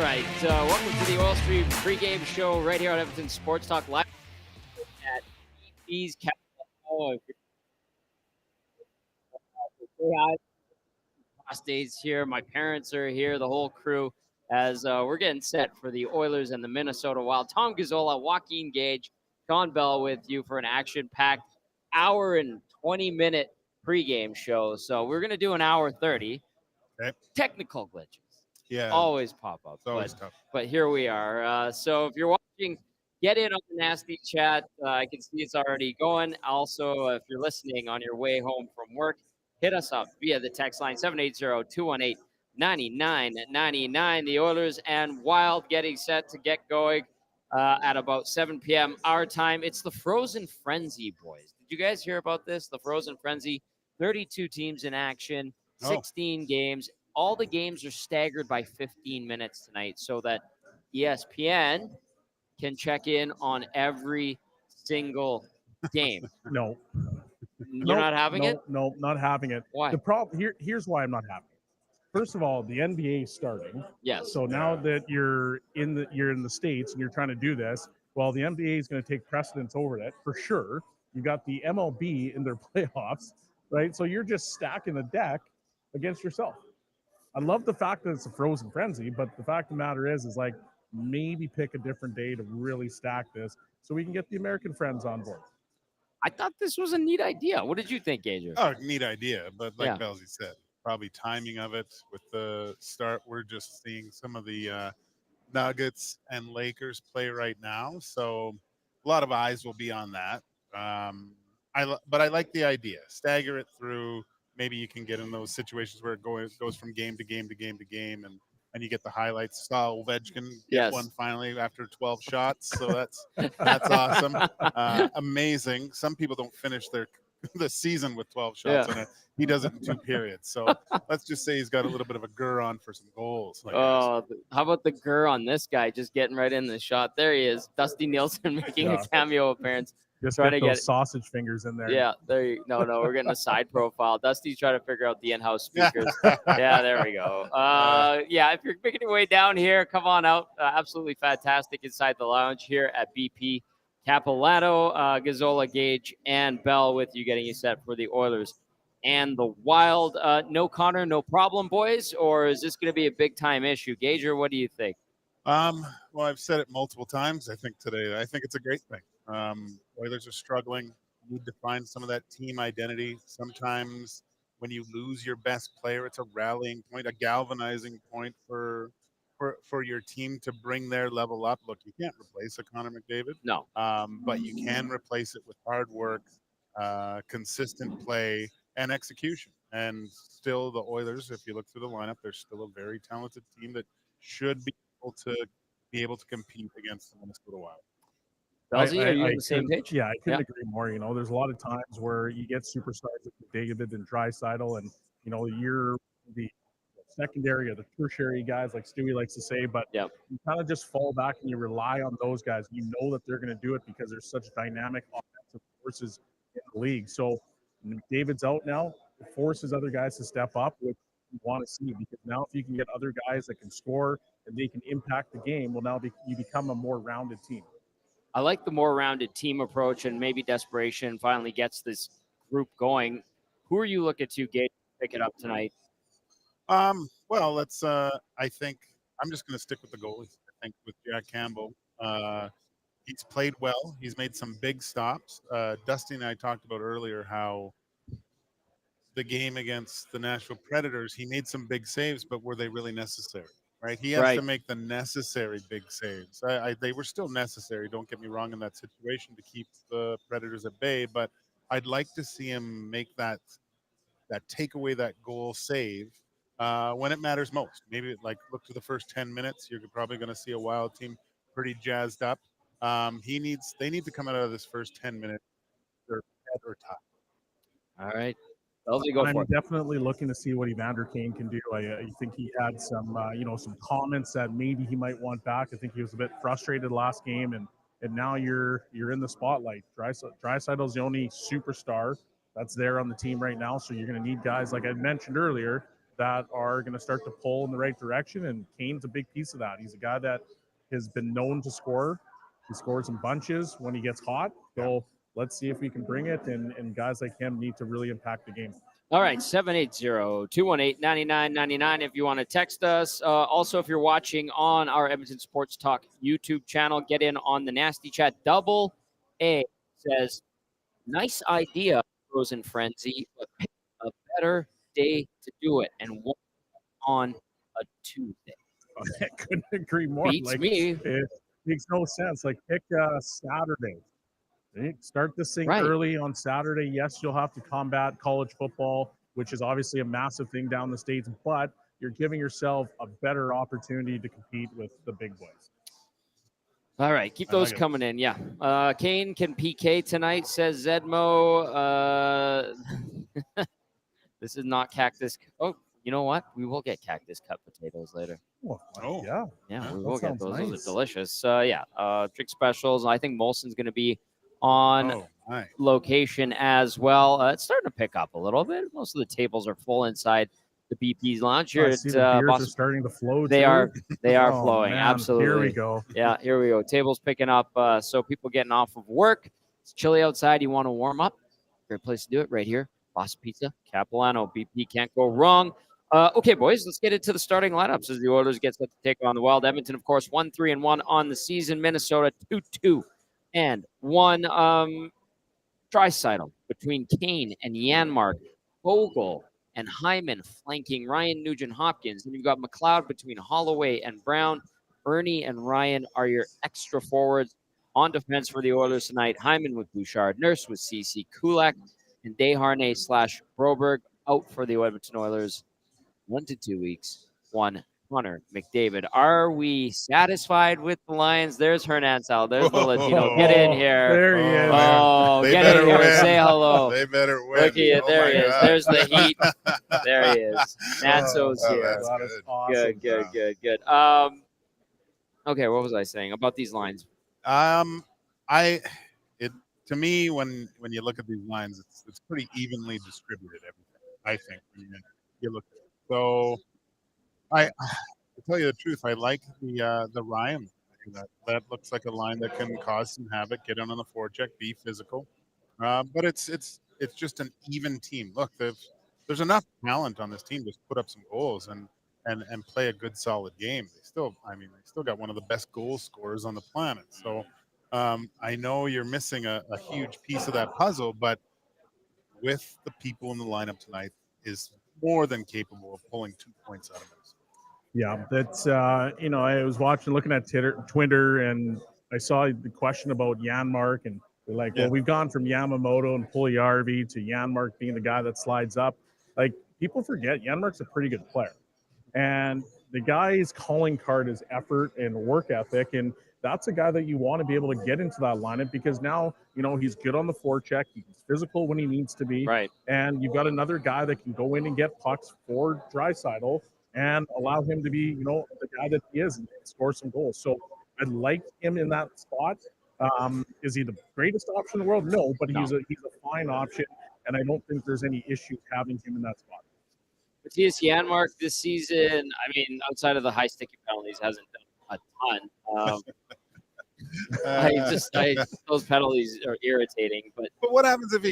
right. Welcome to the Oil Stream pregame show right here on Edmonton Sports Talk Live at EP's Capital. Last days here. My parents are here, the whole crew, as we're getting set for the Oilers and the Minnesota Wild. Tom Gazzola, Joaquin Gage, Shawn Belle with you for an action-packed hour and 20-minute pregame show. So we're going to do an hour 30. Okay. Technical glitches. Yeah. Always pop up. It's always tough. But here we are. So if you're watching, get in on the nasty chat. I can see it's already going. Also, if you're listening on your way home from work, hit us up via the text line 780-218-9999. The Oilers and Wild getting set to get going at about 7 p.m. our time. It's the Frozen Frenzy, boys. Did you guys hear about this? The Frozen Frenzy, 32 teams in action, 16 games. All the games are staggered by 15 minutes tonight so that ESPN can check in on every single game. No. You're not having it? No, not having it. Why? The problem here's why I'm not having it. First of all, the NBA is starting. Yes. So now that you're in the States and you're trying to do this, well, the NBA is going to take precedence over it for sure. You got the MLB in their playoffs, right? So you're just stacking the deck against yourself. I love the fact that it's a Frozen Frenzy, but the fact of the matter is like maybe pick a different day to really stack this so we can get the American friends on board. I thought this was a neat idea. What did you think, Adrian? Oh, neat idea. But like Belsey said, probably timing of it with the start. We're just seeing some of the Nuggets and Lakers play right now. So a lot of eyes will be on that. But I like the idea. Stagger it through. Maybe you can get in those situations where it goes from game to game to game to game, and you get the highlights. Saw Ovechkin get one finally after 12 shots, so that's awesome. Amazing. Some people don't finish the season with 12 shots on it. He does it in 2 periods. So let's just say he's got a little bit of a gur on for some goals. How about the gur on this guy just getting right in the shot? There he is, Dusty Nielsen making a cameo appearance. Just trying to get sausage fingers in there. Yeah, there you no, we're getting a side profile. Dusty's trying to figure out the in-house speakers. Yeah, there we go. If you're making your way down here, come on out. Absolutely fantastic inside the lounge here at BP. Capilano, Gazzola, Gage, and Bell with you, getting you set for the Oilers and the Wild. No Connor, no problem, boys, or is this going to be a big-time issue? Gager, what do you think? Well, I've said it multiple times, I think, today. I think it's a great thing. Oilers are struggling. You need to find some of that team identity. Sometimes when you lose your best player, it's a rallying point, a galvanizing point for your team to bring their level up. Look, you can't replace a Connor McDavid. No. But you can replace it with hard work, consistent play, and execution. And still the Oilers, if you look through the lineup, they're still a very talented team that should be able to compete against the Minnesota Wild. Belsey, are you on the same page? Yeah, I couldn't agree more. You know, there's a lot of times where you get superstars like McDavid and Draisaitl, and you're the secondary or the tertiary guys, like Stewie likes to say, but you kind of just fall back and you rely on those guys. You know that they're going to do it because there's such dynamic offensive forces in the league. So McDavid's out now, it forces other guys to step up, which you want to see, because now if you can get other guys that can score and they can impact the game, well, now you become a more rounded team. I like the more rounded team approach, and maybe desperation finally gets this group going. Who are you looking to pick it up tonight? Well, let's. I think I'm just going to stick with the goalies. I think with Jack Campbell, he's played well. He's made some big stops. Dusty and I talked about earlier how the game against the Nashville Predators, he made some big saves, but were they really necessary? Right, he has to make the necessary big saves. They were still necessary. Don't get me wrong in that situation to keep the Predators at bay, but I'd like to see him make that take away that goal save when it matters most. Maybe like look to the first 10 minutes. You're probably going to see a Wild team pretty jazzed up. They need to come out of this first 10 minutes. They're head or tie. All right. I'm definitely looking to see what Evander Kane can do. I think he had some, some comments that maybe he might want back. I think he was a bit frustrated last game, and now you're in the spotlight. Draisaitl's the only superstar that's there on the team right now, so you're going to need guys, like I mentioned earlier, that are going to start to pull in the right direction, and Kane's a big piece of that. He's a guy that has been known to score. He scores in bunches when he gets hot. So let's see if we can bring it, and guys like him need to really impact the game. All right, 780-218-9999 if you want to text us. Also, if you're watching on our Edmonton Sports Talk YouTube channel, get in on the Nasty Chat. Double A says, nice idea, Frozen Frenzy, but pick a better day to do it, and one on a Tuesday. I couldn't agree more. Beats me. It makes no sense. Like, pick Saturday. Start this thing Right. early on Saturday. Yes, you'll have to combat college football, which is obviously a massive thing down the States, but you're giving yourself a better opportunity to compete with the big boys. All right, keep those coming in. Yeah. Kane can PK tonight, says Zedmo. This is not cactus. Oh, you know what? We will get cactus cut potatoes later. Oh, yeah. Yeah, we That will get sounds those. nice. Those are delicious. Trick specials. I think Molson's going to be on location as well. It's starting to pick up a little bit. Most of the tables are full inside the BP's lounge here. I see the beers are starting to flow. They too. are Oh, flowing. man. Absolutely. Here we go. Yeah, here we go. Tables picking up. So people getting off of work. It's chilly outside. You want to warm up? Great place to do it right here. Boston Pizza, Capilano, BP, can't go wrong. Okay, boys, let's get into the starting lineups as the Oilers get set to take on the Wild. Edmonton, of course, 1-3-1 on the season. Minnesota 2-2-1. Draisaitl between Kane and Janmark. Vogel and Hyman flanking Ryan Nugent-Hopkins. Then you've got McLeod between Holloway and Brown. Ernie and Ryan are your extra forwards. On defense for the Oilers tonight, Hyman with Bouchard, Nurse with CC, Kulak, and Desharnais/Broberg out for the Edmonton Oilers. 1 to 2 weeks. One, Connor McDavid. Are we satisfied with the Lions? There's Hernan Sal. There's the Latino. Get in here. There he is. Oh, They get in better here. win. Say hello. They better win. Look at you. Oh There my he is. God. There's the heat. There he is. Nanso's here. That's That is awesome. Good. Okay, what was I saying about these lines? To me, when you look at these lines, it's pretty evenly distributed. Everything, I think, when you look at it. So, to tell you the truth, I like the Ryan. That looks like a line that can cause some havoc, get in on the forecheck, be physical. But it's just an even team. Look, there's enough talent on this team to put up some goals and play a good, solid game. They still got one of the best goal scorers on the planet. So I know you're missing a huge piece of that puzzle, but with the people in the lineup tonight is more than capable of pulling 2 points out of this. Yeah, that's I was looking at Twitter, and I saw the question about Janmark, and they're like, well, we've gone from Yamamoto and Puljujarvi to Janmark being the guy that slides up. Like, people forget Janmark's a pretty good player, and the guy's calling card is effort and work ethic, and that's a guy that you want to be able to get into that lineup because now, he's good on the forecheck. He's physical when he needs to be. Right. And you've got another guy that can go in and get pucks for Draisaitl and allow him to be, the guy that he is and score some goals. So I like him in that spot. Is he the greatest option in the world? No, but he's a fine option, and I don't think there's any issue having him in that spot. Matthias Janmark this season, outside of the high sticky penalties, hasn't done a ton. Those penalties are irritating. But what happens if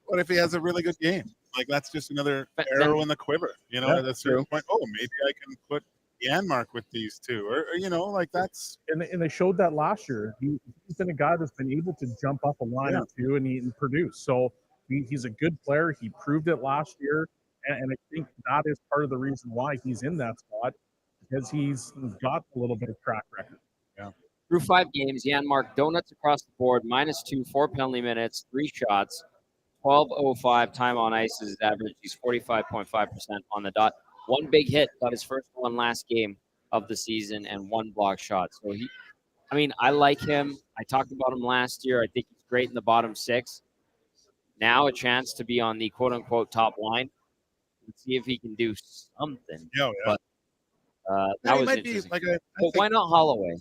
what if he has a really good game? Like, that's just another arrow in the quiver. At a certain point, maybe I can put Janmark with these two, or that's. And they showed that last year. He's been a guy that's been able to jump up a lineup too, and produce. So he's a good player. He proved it last year, and I think that is part of the reason why he's in that spot, because he's got a little bit of track record. Yeah. Through 5 games, Janmark donuts across the board, -2, 4 penalty minutes, 3 shots, 12:05 time on ice is his average. He's 45.5% on the dot. 1 big hit, got his first one last game of the season, and 1 block shot. So I like him. I talked about him last year. I think he's great in the bottom 6. Now a chance to be on the quote-unquote top line. Let's see if he can do something. Yeah. But that was interesting. But why not Holloway?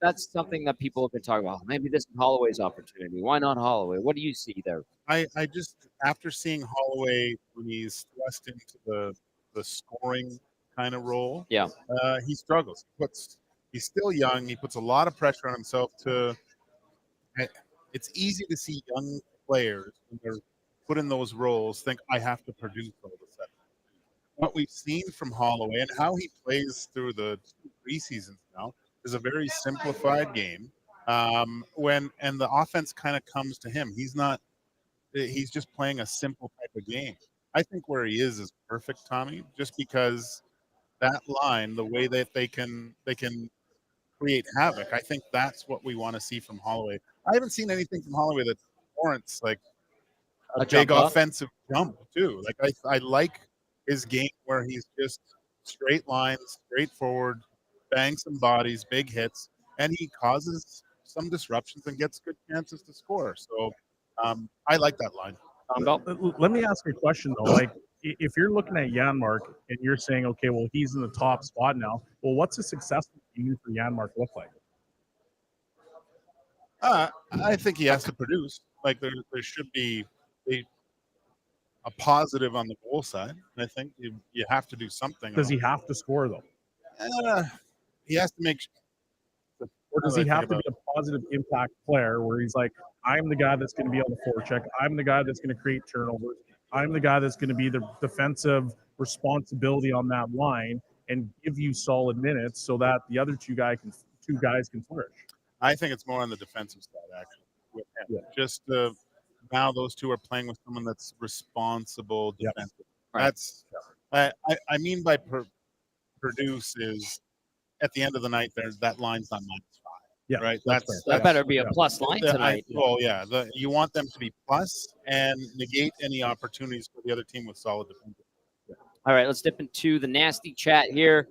That's something that people have been talking about. Maybe this is Holloway's opportunity. Why not Holloway? What do you see there? I just, after seeing Holloway when he's thrust into the scoring kind of role, Yeah. he struggles. He's still young. He puts a lot of pressure on himself it's easy to see young players when they're put in those roles think I have to produce all of a sudden. What we've seen from Holloway and how he plays through the 3 seasons now is a very simplified game. And the offense kind of comes to him. He's just playing a simple type of game. I think where he is perfect, Tommy, just because that line, the way that they can create havoc. I think that's what we want to see from Holloway. I haven't seen anything from Holloway that warrants like a big offensive jump too. Like I like his game where he's just straight lines, straightforward, bang some bodies, big hits, and he causes some disruptions and gets good chances to score. So I like that line. Let me ask you a question though. Like, if you're looking at Janmark and you're saying, okay, well, he's in the top spot now. Well, what's a successful game for Janmark look like? I think he has to produce. Like there should be a positive on the goal side. I think you have to do something. Does he have to score though? He has to make. Or does he have to be a positive impact player where he's like, I'm the guy that's going to be on the forecheck. I'm the guy that's going to create turnovers. I'm the guy that's going to be the defensive responsibility on that line and give you solid minutes so that the other two guys can flourish. I think it's more on the defensive side, actually. With him. Yeah. Just now, those two are playing with someone that's responsible defensive. Right. That's I mean by produce is at the end of the night. That line's not -5. Yeah, right. That better be a plus line tonight. You want them to be plus and negate any opportunities for the other team with solid defense. All right, let's dip into the nasty chat here.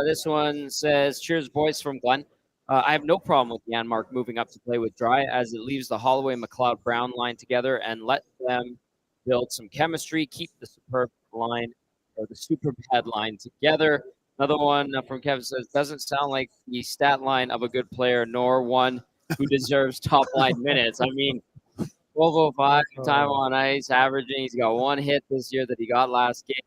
This one says, cheers, boys, from Glenn. I have no problem with Janmark moving up to play with Dry as it leaves the Holloway McLeod-Brown line together and let them build some chemistry, keep the superb line or the super bad line together. Another one from Kevin says, doesn't sound like the stat line of a good player, nor one who deserves top line minutes. I mean, 12:05 time on ice, averaging. He's got 1 hit this year that he got last game.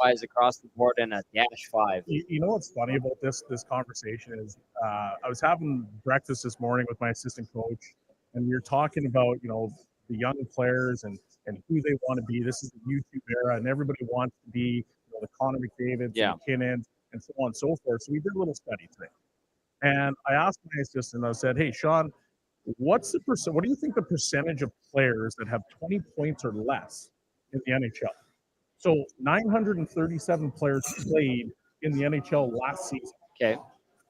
Wise across the board and a -5. You know what's funny about this conversation is I was having breakfast this morning with my assistant coach, and we were talking about the young players and who they want to be. This is the YouTube era, and everybody wants to be the Connor McDavids, and McKinnons, and so on and so forth. So we did a little study today, and I asked my assistant. I said, "Hey, Shawn, what do you think the percentage of players that have 20 points or less in the NHL?" So 937 players played in the NHL last season. Okay.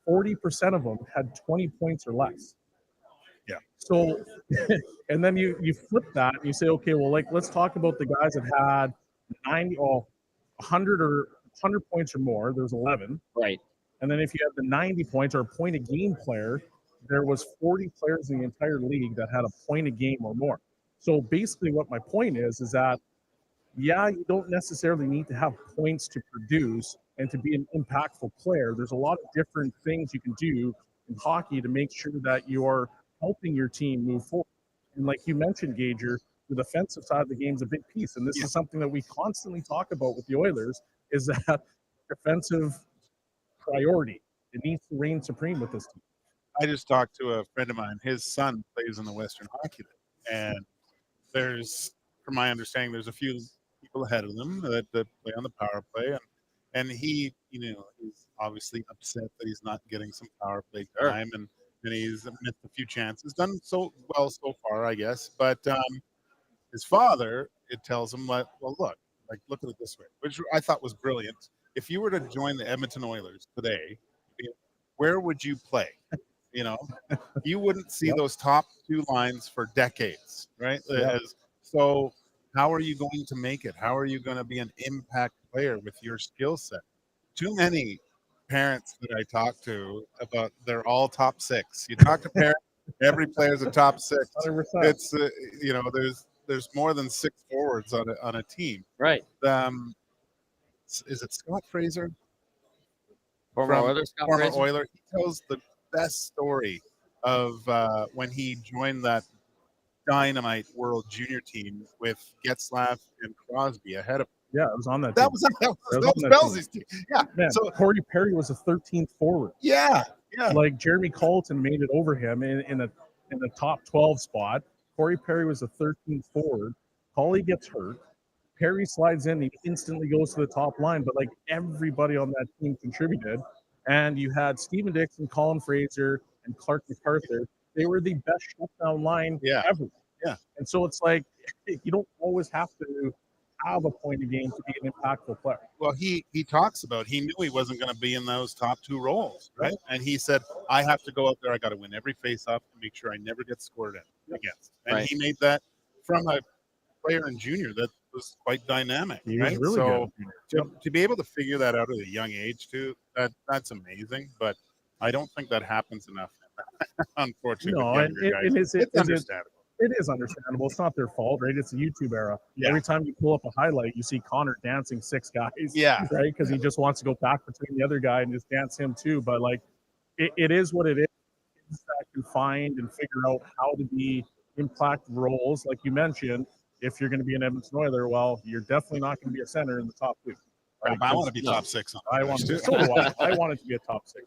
40% of them had 20 points or less. Yeah. So, and then you flip that and you say, okay, well, let's talk about the guys that had 100 points or more. There's 11. Right. And then if you have the 90 points or a point a game player, there was 40 players in the entire league that had a point a game or more. So basically what my point is that you don't necessarily need to have points to produce and to be an impactful player. There's a lot of different things you can do in hockey to make sure that you're helping your team move forward. And like you mentioned, Gager, the defensive side of the game is a big piece. And this is something that we constantly talk about with the Oilers is that defensive priority. It needs to reign supreme with this team. I just talked to a friend of mine. His son plays in the Western Hockey League. And from my understanding, there's a few people ahead of them that play on the power play, and he, is obviously upset that he's not getting some power play time, and he's missed a few chances. Done so well so far, I guess. But his father, it tells him, look at it this way, which I thought was brilliant. If you were to join the Edmonton Oilers today, where would you play? You wouldn't see those top 2 lines for decades, right? So how are you going to make it? How are you going to be an impact player with your skill set? Too many parents that I talk to about they're all top 6. You talk to parents, every player's a top 6. 100%. It's there's more than 6 forwards on a team. Right. Is it Scott Fraser? Former Oiler. He tells the best story of when he joined that dynamite World Junior team with Getzlaf and Crosby ahead of him. Yeah, I was on that. That team. was Belzy's team. Yeah. Man, So Corey Perry was a 13th forward. yeah. Like Jeremy Colleton made it over him in the top 12 spot. Corey Perry was a 13th forward. Paulie gets hurt. Perry slides in. He instantly goes to the top line. But like everybody on that team contributed. And you had Steven Dixon, Colin Fraser, and Clark MacArthur. They were the best shutdown line ever. Yeah. And so it's like you don't always have to have a point a game to be an impactful player. Well, he talks about he knew he wasn't going to be in those top two roles, right? And he said, I have to go out there. I got to win every face-off to make sure I never get scored against. And he made that from a player in junior that was quite dynamic. He right? was really good. To be able to figure that out at a young age too, that's amazing. But I don't think that happens enough, unfortunately. No, with younger guys. It's understandable. It is understandable. It's not their fault, right? It's the YouTube era. Yeah. Every time you pull up a highlight, you see Connor dancing 6 guys. Yeah. Right? Because he just wants to go back between the other guy and just dance him too. But like, it is what it is. Kids that can find and figure out how to be impact roles, like you mentioned. If you're going to be an Edmonton Oiler, well, you're definitely not going to be a center in the top 2. Right? I want to be top 6. I want to. So do I. I want it to be a top 6.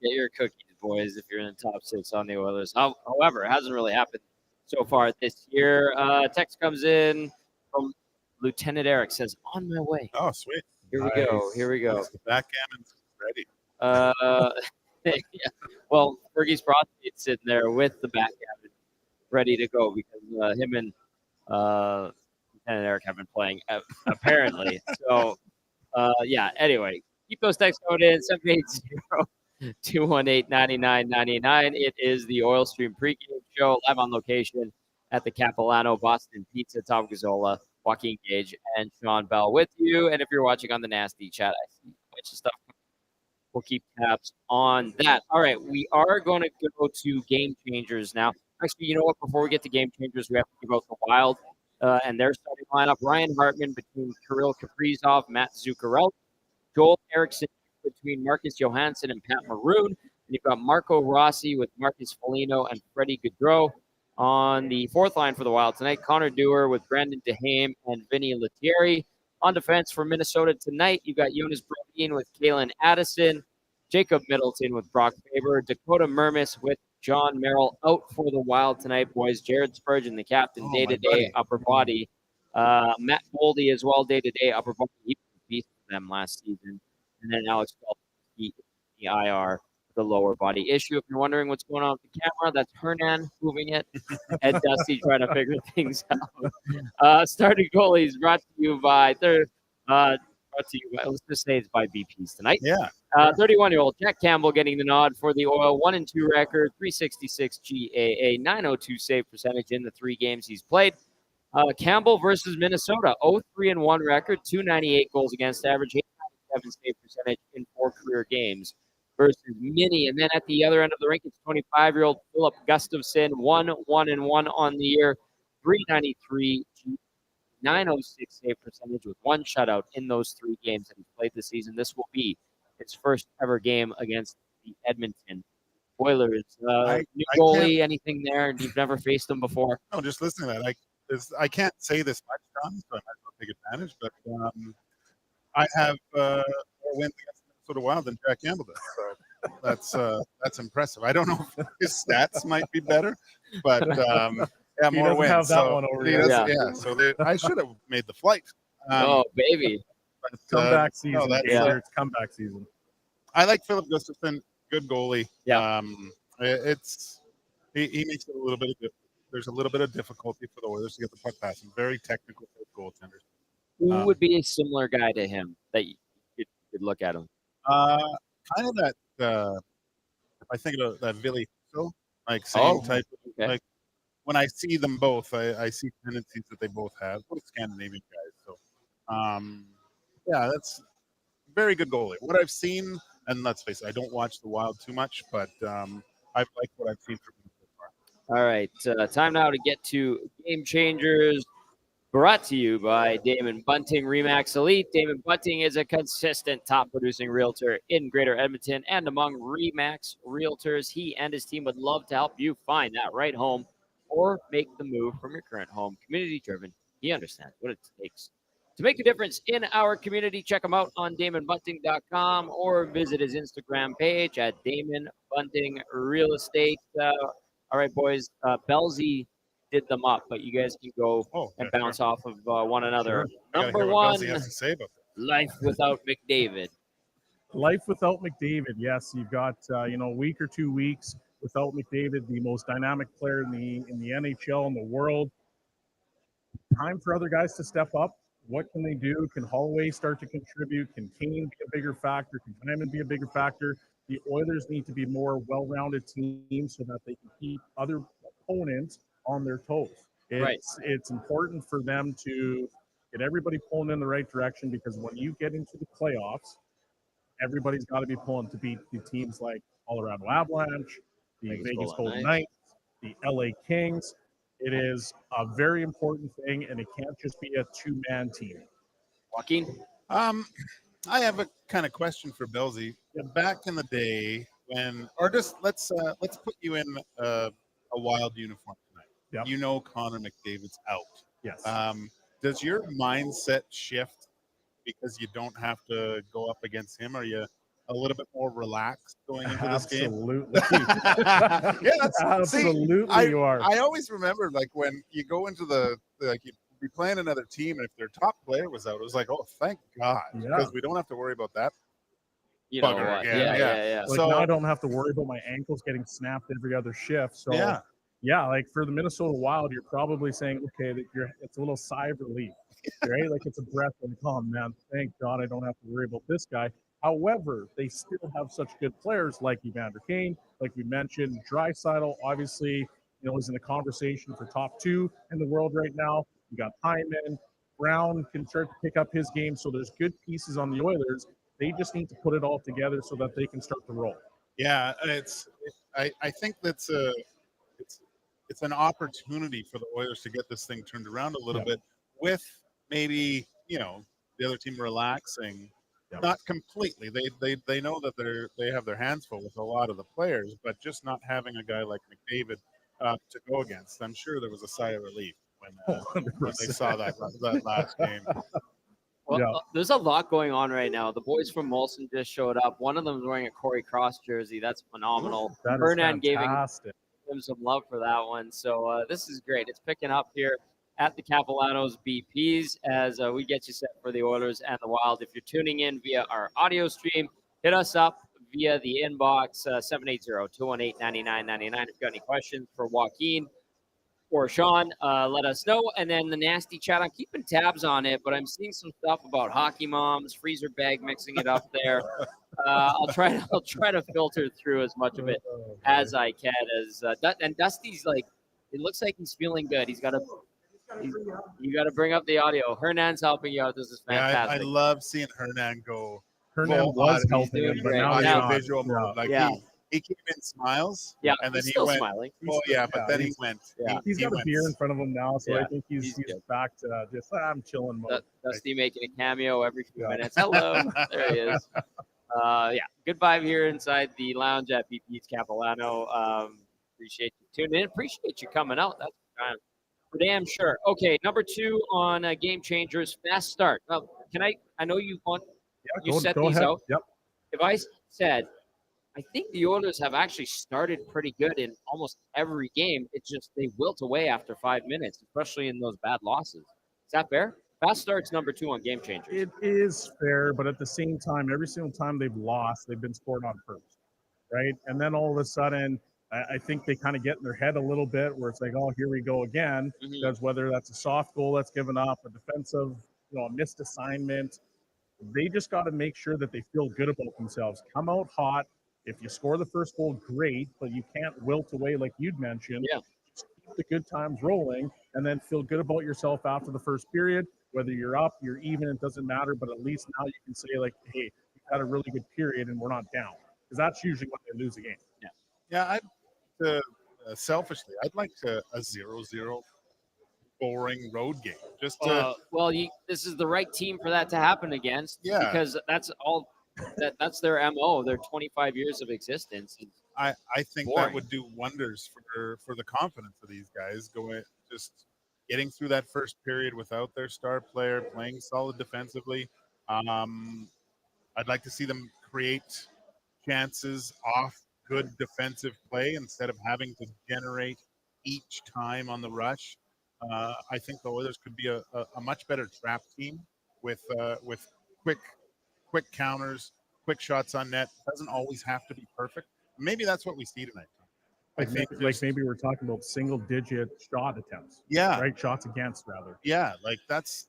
Get your cookies, boys, if you're in the top 6 on the Oilers. However, it hasn't really happened so far this year. Text comes in from Lieutenant Eric, says, on my way. Oh, sweet. Here we go. Here we go. The backgammon's ready. Yeah. Well, Fergie's prostate's sitting there with the backgammon ready to go because him and Lieutenant Eric have been playing apparently. So, yeah, anyway, keep those texts going in, 780-218-9999. It is the Oil Stream pregame show live on location at the Capilano Boston Pizza. Tom Gazzola, Joaquin Gage, and Shawn Belle with you. And if you're watching on the Nasty Chat, I see a bunch of stuff. We'll keep tabs on that. All right, we are going to go to game changers now. Actually, you know what? Before we get to game changers, we have to give out the Wild and their starting lineup. Ryan Hartman between Kirill Kaprizov, Matt Zuccarelli, Joel Eriksson between Marcus Johansson and Pat Maroon. And you've got Marco Rossi with Marcus Foligno and Freddie Gaudreau. On the fourth line for the Wild tonight, Connor Dewar with Brandon DeHame and Vinny Lettieri. On defense for Minnesota tonight, you've got Jonas Brodin with Kalen Addison, Jacob Middleton with Brock Faber, Dakota Mermis with John Merrill. Out for the Wild tonight, boys. Jared Spurgeon, the captain, day-to-day upper body. Matt Boldy as well, day-to-day upper body. He was a beast for them last season. And then Alex Felton, the IR, the lower body issue. If you're wondering what's going on with the camera, that's Hernan moving it. And Dusty trying to figure things out. Starting goalies brought to you by let's just say it's by BPs tonight. Yeah. 31-year-old Jack Campbell getting the nod for the Oil. 1-2 record, 366 GAA, 902 save percentage in the 3 games he's played. Campbell versus Minnesota, 0-3-1 record, 298 goals against average, 897 save percentage in 4 career games versus Minnie. And then at the other end of the rink, it's 25-year-old Philip Gustafsson, 1-1-1 on the year, 393 906 save percentage with 1 shutout in those 3 games that he's played this season. This will be his first ever game against the Edmonton Oilers. New goalie, anything there? You've never faced them before? No, just listening to that. I can't say this much, Tom, so I might as well take advantage. But I have more wins against Minnesota Wild than Jack Campbell does. So that's impressive. I don't know if his stats might be better, but yeah, he more wins. Have that one over here. Yeah. So I should have made the flight. Oh, baby. But, comeback season. No, it's comeback season. I like Philip Gustafsson, good goalie. Yeah. He makes it a little bit of there's a little bit of difficulty for the Oilers to get the puck past him. Very technical goaltenders. Who would be a similar guy to him that you could look at him? Kind of that. If I think about that, Ville Husso, like same type. Okay. Like when I see them both, I see tendencies that they both have. Both Scandinavian guys. So, yeah, that's very good goalie. What I've seen, and let's face it, I don't watch the Wild too much, but I've liked what I've seen from him so far. All right, time now to get to Game Changers, brought to you by Damon Bunting, Remax Elite. Damon Bunting is a consistent top-producing realtor in Greater Edmonton and among Remax realtors. He and his team would love to help you find that right home or make the move from your current home. Community-driven. He understands what it takes to make a difference in our community. Check him out on DamonBunting.com or visit his Instagram page at Damon Bunting Real Estate. All right, boys. Belsey did them up, but you guys can go and bounce off of one another. Sure. Number one, has to say about that. life without McDavid. Life without McDavid. Yes, you've got a week or 2 weeks without McDavid, the most dynamic player in the NHL in the world. Time for other guys to step up. What can they do? Can Holloway start to contribute? Can Kane be a bigger factor? Can Hyman be a bigger factor? The Oilers need to be more well-rounded team so that they can keep other opponents on their toes. It's important for them to get everybody pulling in the right direction, because when you get into the playoffs, everybody's got to be pulling to beat the teams like Colorado Avalanche, the Vegas Golden Knights, the LA Kings. It is a very important thing, and it can't just be a two-man team. Joaquin? I have a kind of question for Belsey. Back in the day when, or just let's put you in a Wild uniform tonight. Yep. You know Connor McDavid's out. Yes. Does your mindset shift because you don't have to go up against him? Are you a little bit more relaxed going into this game? Absolutely. Absolutely, you are. I always remember, like, when you go into you'd be playing another team, and if their top player was out, it was like, oh, thank God, because we don't have to worry about that. You know what? Yeah. Like, now I don't have to worry about my ankles getting snapped every other shift. So like for the Minnesota Wild, you're probably saying, okay, that it's a little sigh of relief, right? Like, it's a breath like, oh man, thank God I don't have to worry about this guy. However, they still have such good players like Evander Kane, like we mentioned. Draisaitl, obviously, is in the conversation for top 2 in the world right now. You got Hyman. Brown can start to pick up his game. So there's good pieces on the Oilers. They just need to put it all together so that they can start to roll. Yeah, I think that's it's an opportunity for the Oilers to get this thing turned around a little bit, with maybe the other team relaxing. Not completely. They know that they have their hands full with a lot of the players, but just not having a guy like McDavid to go against. I'm sure there was a sigh of relief when they saw that last game. Well, there's a lot going on right now. The boys from Molson just showed up. One of them is wearing a Corey Cross jersey. That's phenomenal. Hernan gave him some love for that one. So this is great. It's picking up here at the Capellanos BPs as we get you set for the Oilers and the Wild. If you're tuning in via our audio stream, hit us up via the inbox, 780-218-9999. If you've got any questions for Joaquin or Shawn, let us know. And then the nasty chat, I'm keeping tabs on it, but I'm seeing some stuff about hockey moms, freezer bag, mixing it up there. I'll try to filter through as much of it as I can. And Dusty's like, it looks like he's feeling good. You got to bring up the audio. Hernan's helping you out. This is fantastic. I love seeing Hernan go. Hernan was helping him, but now visual mode. Like he came in smiles. Yeah, and then he's still went. Smiling. But then he went. Yeah, he's got a beer in front of him now, so I think he's back to just I'm chilling mode. Dusty making a cameo every few minutes. Hello, there he is. Good vibe here inside the lounge at BP's Capilano. Appreciate you tuning in. Appreciate you coming out. That's for damn sure. Okay, number 2 on Game Changers. Fast start. I know you want. You set these out. Yep. If I said, I think the Oilers have actually started pretty good in almost every game. It's just they wilt away after 5 minutes, especially in those bad losses. Is that fair? Fast start's number 2 on Game Changers. It is fair, but at the same time, every single time they've lost, they've been scored on first, right? And then all of a sudden, I think they kind of get in their head a little bit where it's like, oh, here we go again. Because whether that's a soft goal that's given up, a defensive, a missed assignment, they just got to make sure that they feel good about themselves. Come out hot. If you score the first goal, great, but you can't wilt away like you'd mentioned. Yeah. Just keep the good times rolling and then feel good about yourself after the first period. Whether you're up, you're even, it doesn't matter, but at least now you can say, like, hey, we had a really good period and we're not down. Because that's usually when they lose a game. Yeah, selfishly, I'd like a 0-0 boring road game. Just to, this is the right team for that to happen against. Yeah. Because that's all. That's their MO. Their 25 years of existence. I think that Boring. would do wonders for the confidence of these guys going just getting through that first period without their star player, playing solid defensively. I'd like to see them create chances off good defensive play instead of having to generate each time on the rush. I think the Oilers could be a much better trap team with quick quick counters, quick shots on net. Doesn't always have to be perfect. Maybe that's what we see tonight. I think Maybe we're talking about single-digit shot attempts. Yeah. Right, shots against rather. Yeah, like that's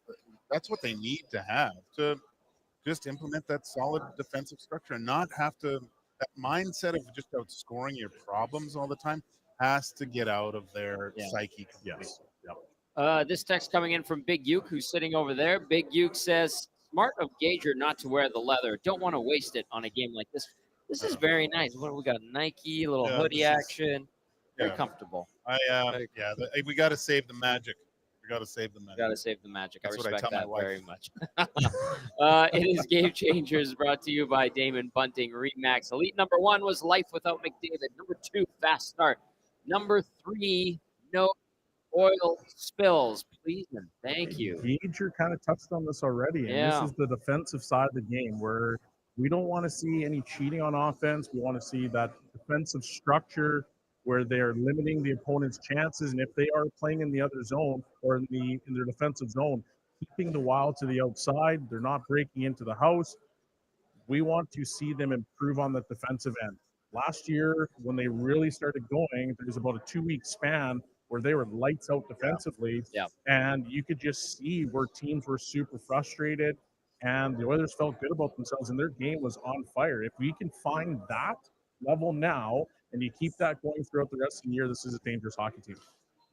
what they need to have to just implement that solid defensive structure and not have to. That mindset of just outscoring your problems all the time has to get out of their psyche completely. Yes. Yep. This text coming in from Big Uke, who's sitting over there. Big Uke says, smart of Gager not to wear the leather. Don't want to waste it on a game like this. This is very nice. What do we got? Nike, a little hoodie action. Very comfortable. We got to save the magic. We got to save the magic. Got to save the magic. That's I respect that very much. wife. It is Game Changers brought to you by Damon Bunting Remax Elite. Number 1 was Life Without McDavid. Number 2, Fast Start. Number 3, No Oil Spills. Please and thank you. Gager kind of touched on this already, and this is the defensive side of the game where we don't want to see any cheating on offense. We want to see that defensive structure where they're limiting the opponent's chances, and if they are playing in the other zone or in their defensive zone, keeping the Wild to the outside. They're not breaking into the house. We want to see them improve on the defensive end. Last year, when they really started going, there was about a 2-week span where they were lights out defensively, and you could just see where teams were super frustrated, and the Oilers felt good about themselves, and their game was on fire. If we can find that level now, and you keep that going throughout the rest of the year, this is a dangerous hockey team.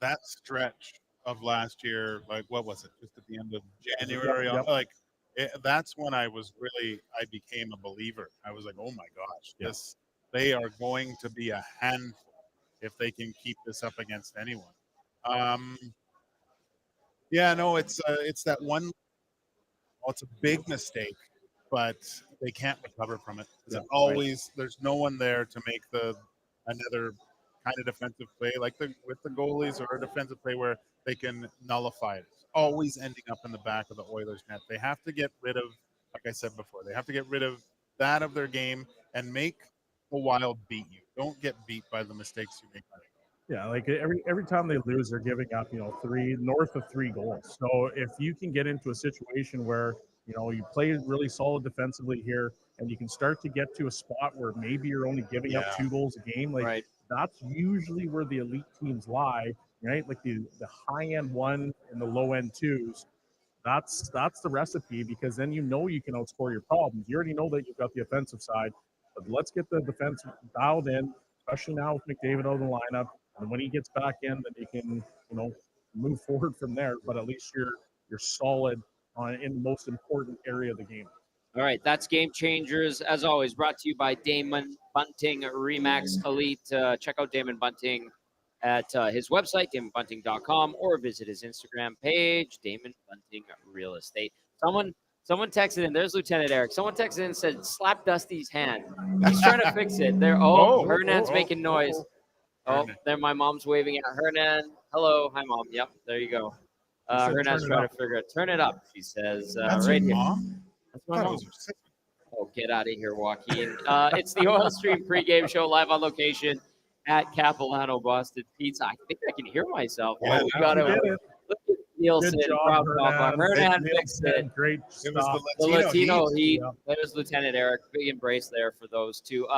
That stretch of last year, like what was it? Just at the end of January, that's when I became a believer. I was like, oh my gosh, they are going to be a handful if they can keep this up against anyone. It's that one. Well, it's a big mistake, but they can't recover from it. There's no one there to make another kind of defensive play with the goalies or a defensive play where they can nullify it. It's always ending up in the back of the Oilers net. They have to get rid of, like I said before, they have to get rid of that of their game and make the Wild beat you. Don't get beat by the mistakes you make. Yeah, like every time they lose, they're giving up, north of 3 goals. So if you can get into a situation where, you play really solid defensively here and you can start to get to a spot where maybe you're only giving up 2 goals a game, that's usually where the elite teams lie, right? Like the high-end 1 and the low-end 2s. That's the recipe, because then you can outscore your problems. You already know that you've got the offensive side, but let's get the defense dialed in, especially now with McDavid out of the lineup. And when he gets back in, then you can, move forward from there. But at least you're solid in the most important area of the game. All right, that's Game Changers. As always, brought to you by Damon Bunting Remax Elite. Check out Damon Bunting at his website, damonbunting.com, or visit his Instagram page, Damon Bunting Real Estate. Someone texted in. There's Lieutenant Eric. Someone texted in and said, slap Dusty's hand. He's trying to fix it. Hernan's making noise. There my mom's waving at Hernan. Hello. Hi, Mom. Yep, there you go. Hernan's trying to figure it. Turn it up, she says. That's right your here. mom? That's my mom. Oh, get out of here, Joaquin. It's the Oil Stream pregame show live on location at Capilano Boston Pizza. I think I can hear myself. Yeah, we got it. Look at Nielsen. Good job, Hernan fixed it. Great It was stuff. the Latino heat. Yeah. There's Lieutenant Eric. Big embrace there for those two.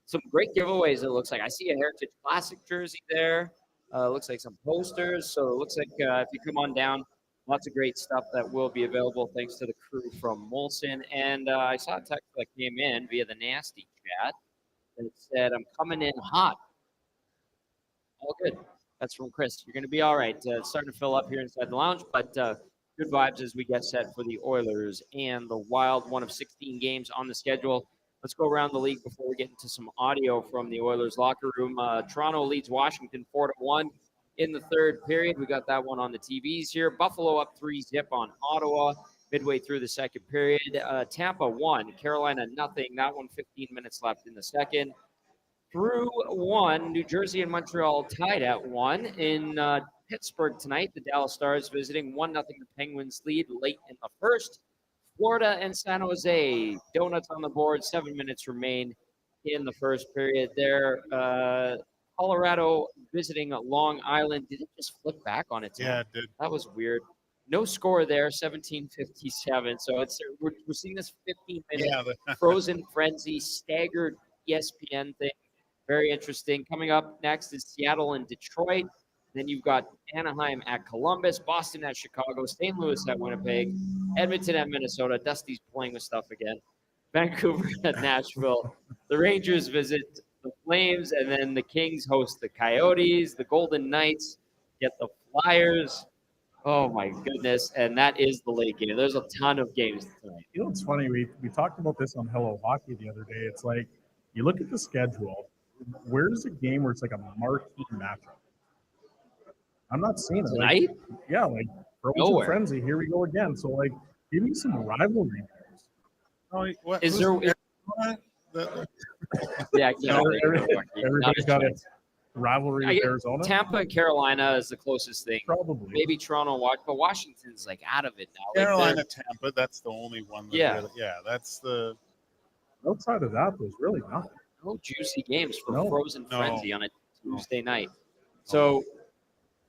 Some great giveaways, it looks like. I see a Heritage Classic jersey there. Looks like some posters. So it looks like if you come on down, lots of great stuff that will be available thanks to the crew from Molson. And I saw a text that came in via the Nasty chat that said, I'm coming in hot. All good. That's from Chris. You're going to be all right. It's starting to fill up here inside the lounge, but good vibes as we get set for the Oilers and the Wild, one of 16 games on the schedule. Let's go around the league before we get into some audio from the Oilers locker room. Toronto leads Washington 4-1 in the third period. We got that one on the TVs here. Buffalo up 3-0 on Ottawa midway through the second period. Tampa 1, Carolina 0. That one 15 minutes left in the second. through 1. New Jersey and Montreal tied at 1. In Pittsburgh tonight, the Dallas Stars visiting 1-0. The Penguins lead late in the first. Florida and San Jose, donuts on the board. 7 minutes remain in the first period there. Colorado visiting Long Island. Did it just flip back on its own? Yeah, it did. That was weird. No score there, 17:57. So we're seeing this 15-minute frozen frenzy, staggered ESPN thing. Very interesting. Coming up next is Seattle and Detroit. Then you've got Anaheim at Columbus, Boston at Chicago, St. Louis at Winnipeg, Edmonton at Minnesota. Dusty's playing with stuff again. Vancouver at Nashville. The Rangers visit the Flames, and then the Kings host the Coyotes. The Golden Knights get the Flyers. Oh, my goodness. And that is the late game. There's a ton of games tonight. You know, it's funny. We talked about this on Hello Hockey the other day. It's like you look at the schedule. Where's a game where it's like a marquee matchup? I'm not seeing it. Tonight? Like, yeah, like Frozen Frenzy. Here we go again. So, like, give me some rivalry games. Oh, what, is there? Yeah, everybody's got a rivalry with Arizona. Tampa and Carolina is the closest thing. Probably. Maybe Toronto, but Washington's like out of it now. Carolina, Tampa. That's the only one. That that's the. Outside of that, there's really nothing. No juicy games for Frozen Frenzy on a Tuesday night. So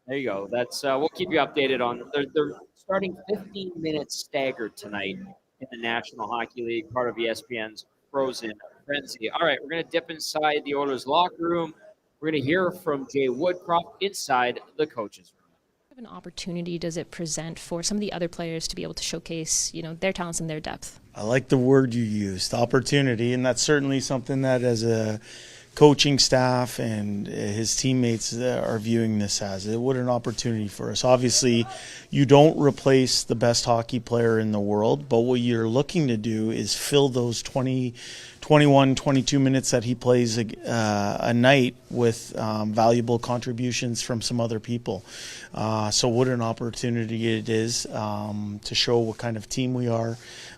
there you go. That's we'll keep you updated on. They're starting 15 minutes staggered tonight in the National Hockey League, part of ESPN's Frozen Frenzy. All right, we're going to dip inside the Oilers locker room. We're going to hear from Jay Woodcroft inside the coaches room. What kind of an opportunity does it present for some of the other players to be able to showcase, their talents and their depth? I like the word you used, opportunity, and that's certainly something that as a coaching staff and his teammates are viewing this as. What an opportunity for us. Obviously, you don't replace the best hockey player in the world, but what you're looking to do is fill those 21, 22 minutes that he plays a night with valuable contributions from some other people. So what an opportunity it is to show what kind of team we are,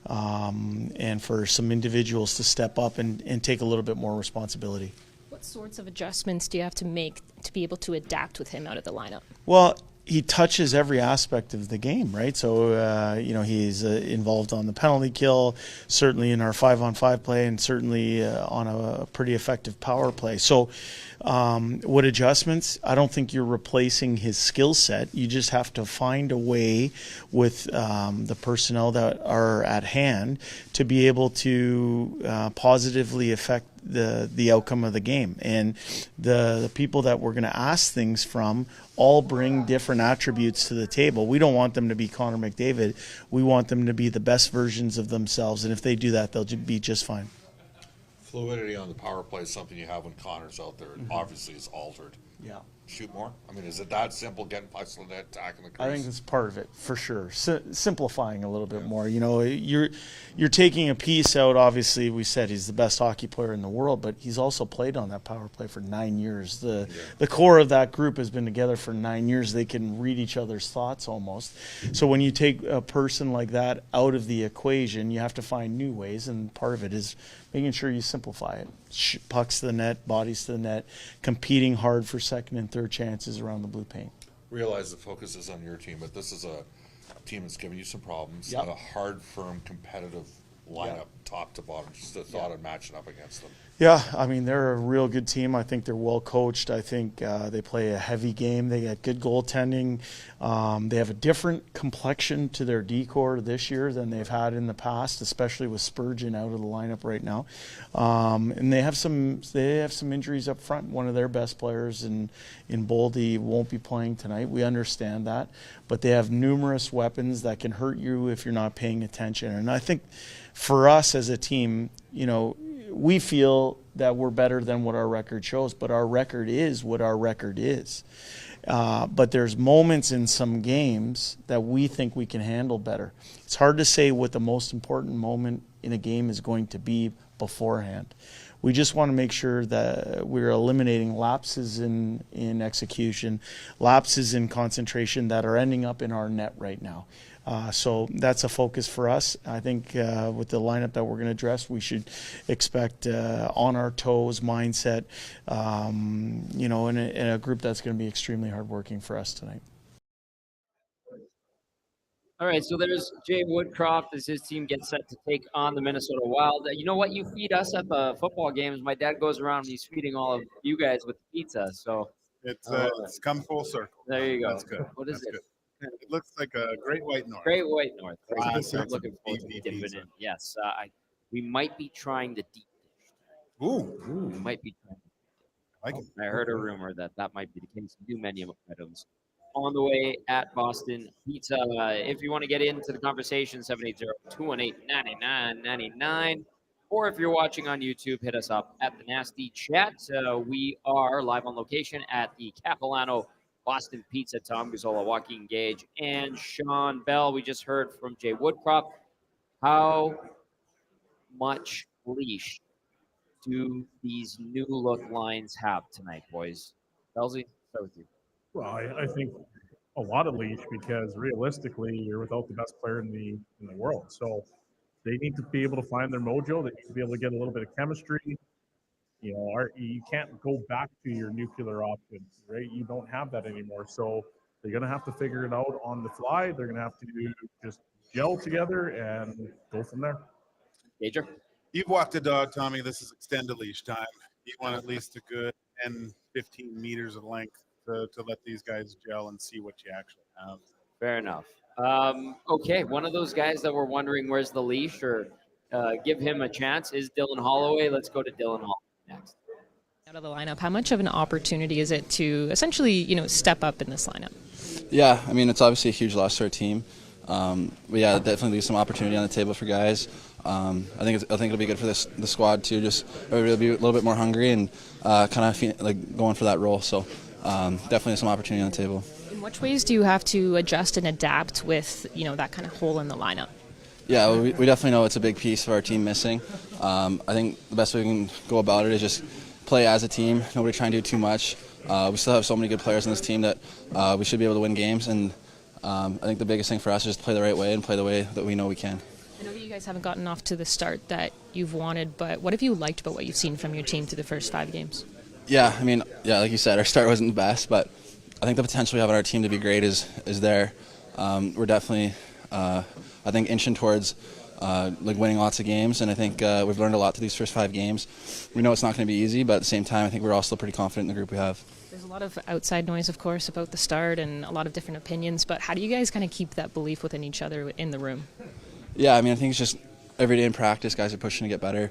and for some individuals to step up and take a little bit more responsibility. What sorts of adjustments do you have to make to be able to adapt with him out of the lineup? Well, he touches every aspect of the game, right? So, he's involved on the penalty kill, certainly in our 5-on-5 play, and certainly on a pretty effective power play. So, what adjustments? I don't think you're replacing his skill set. You just have to find a way with the personnel that are at hand to be able to positively affect the outcome of the game. And the people that we're going to ask things from all bring different attributes to the table. We don't want them to be Connor McDavid. We want them to be the best versions of themselves. And if they do that, they'll be just fine. Fluidity on the power play is something you have when Connor's out there. Obviously, it's altered. Yeah. Shoot more? I mean, is it that simple, getting pucks on the net, attacking the crease? I think it's part of it, for sure. Simplifying a little bit more. You're taking a piece out. Obviously, we said he's the best hockey player in the world, but he's also played on that power play for 9 years. The core of that group has been together for 9 years. They can read each other's thoughts almost. So when you take a person like that out of the equation, you have to find new ways, and part of it is making sure you simplify it. Pucks to the net, bodies to the net, competing hard for second and third chances around the blue paint. Realize the focus is on your team, but this is a team that's giving you some problems. Yep. And a hard, firm, competitive lineup, top to bottom. Just the thought of matching up against them. Yeah, I mean, they're a real good team. I think they're well coached. I think they play a heavy game. They got good goaltending. They have a different complexion to their D-core this year than they've had in the past, especially with Spurgeon out of the lineup right now. And they have some injuries up front. One of their best players in Boldy won't be playing tonight. We understand that, but they have numerous weapons that can hurt you if you're not paying attention. And I think for us as a team, we feel that we're better than what our record shows, but our record is what our record is. But there's moments in some games that we think we can handle better. It's hard to say what the most important moment in a game is going to be beforehand. We just want to make sure that we're eliminating lapses in execution, lapses in concentration that are ending up in our net right now. So that's a focus for us. I think with the lineup that we're going to address, we should expect on our toes mindset, in a group that's going to be extremely hardworking for us tonight. All right, so there's Jay Woodcroft as his team gets set to take on the Minnesota Wild. You know what? You feed us at the football games. My dad goes around and he's feeding all of you guys with pizza. So it's come full circle. there you go. That's good. What is That's it? good. It looks like a Great White North. Great White North. Classic I'm looking forward to beef dipping pizza. in. Yes, we might be trying the deep dish. Ooh, We might be trying. I like it. I heard a rumor that might be the case. New menu items on the way at Boston Pizza. If you want to get into the conversation, 780-218-9999. Or if you're watching on YouTube, hit us up at the Nasty Chat. We are live on location at the Capilano Boston Pizza. Tom Gazzola, Joaquin Gage, and Shawn Belle. We just heard from Jay Woodcroft. How much leash do these new look lines have tonight, boys? Belzy, start with you. Well, I think a lot of leash because realistically, you're without the best player in the world. So they need to be able to find their mojo. They need to be able to get a little bit of chemistry. You can't go back to your nuclear option, right? You don't have that anymore. So they're going to have to figure it out on the fly. They're going to have to just gel together and go from there. Gager? You've walked a dog, Tommy. This is extended leash time. You want at least a good 10, 15 meters of length to let these guys gel and see what you actually have. Fair enough. Okay, one of those guys that we're wondering where's the leash or give him a chance is Dylan Holloway. Let's go to Dylan Holloway next. Out of the lineup, how much of an opportunity is it to essentially, step up in this lineup? Yeah, I mean, it's obviously a huge loss to our team. But yeah, definitely leaves some opportunity on the table for guys. I think it'll be good for the squad too. Just everybody will be a little bit more hungry and kind of like going for that role. So definitely some opportunity on the table. In which ways do you have to adjust and adapt with that kind of hole in the lineup? Yeah, well, we definitely know it's a big piece of our team missing. I think the best way we can go about it is just play as a team. Nobody try and do too much. We still have so many good players on this team that we should be able to win games. And I think the biggest thing for us is just to play the right way and play the way that we know we can. I know that you guys haven't gotten off to the start that you've wanted, but what have you liked about what you've seen from your team through the first 5 games? Yeah, I mean, like you said, our start wasn't the best, but I think the potential we have on our team to be great is there. We're definitely, I think, inching towards winning lots of games, and I think we've learned a lot through these first 5 games. We know it's not going to be easy, but at the same time, I think we're all still pretty confident in the group we have. There's a lot of outside noise, of course, about the start and a lot of different opinions, but how do you guys kind of keep that belief within each other in the room? Yeah, I mean, I think it's just every day in practice, guys are pushing to get better.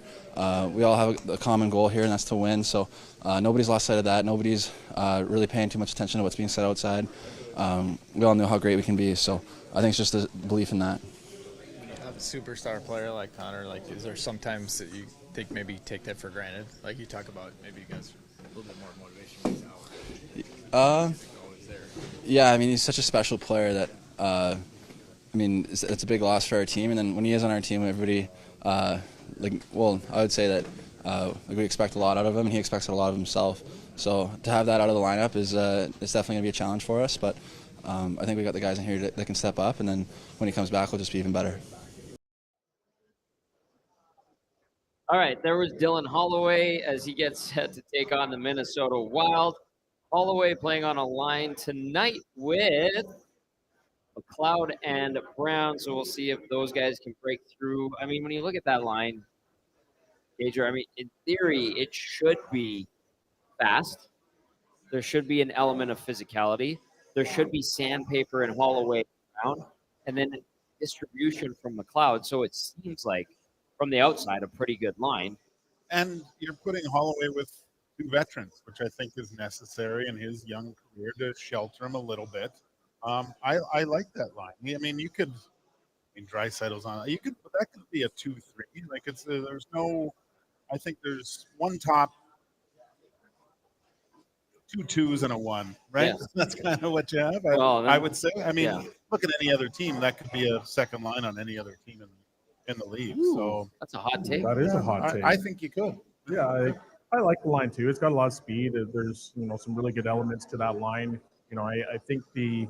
We all have a common goal here, and that's to win, so nobody's lost sight of that. Nobody's really paying too much attention to what's being said outside. We all know how great we can be, so I think it's just a belief in that. A superstar player like Connor, is there sometimes that you think maybe take that for granted? Like you talk about maybe you guys a little bit more motivation right now. Yeah, I mean, he's such a special player that, I mean, it's a big loss for our team. And then when he is on our team, everybody, I would say that we expect a lot out of him, and he expects a lot of himself. So to have that out of the lineup is it's definitely going to be a challenge for us. But I think we got the guys in here that can step up, and then when he comes back, we'll just be even better. All right, there was Dylan Holloway as he gets set to take on the Minnesota Wild. Holloway playing on a line tonight with McLeod and Brown, so we'll see if those guys can break through. I mean, when you look at that line, Gager, I mean, in theory, it should be fast. There should be an element of physicality. There should be sandpaper and Holloway Brown, and then distribution from McLeod. So it seems like, from the outside, a pretty good line. And you're putting Holloway with 2 veterans, which I think is necessary in his young career to shelter him a little bit. I like that line. I mean, you could, Draisaitl's on. That could be a 2-3. Like there's no. I think there's one top, 2 2s and a 1, right? Yeah. That's kind of what you have. I would say. I mean, look at any other team. That could be a second line on any other team in the league. Ooh, so that's a hot take. That is a hot take. I think you could. Yeah, I like the line too. It's got a lot of speed. There's some really good elements to that line. I think the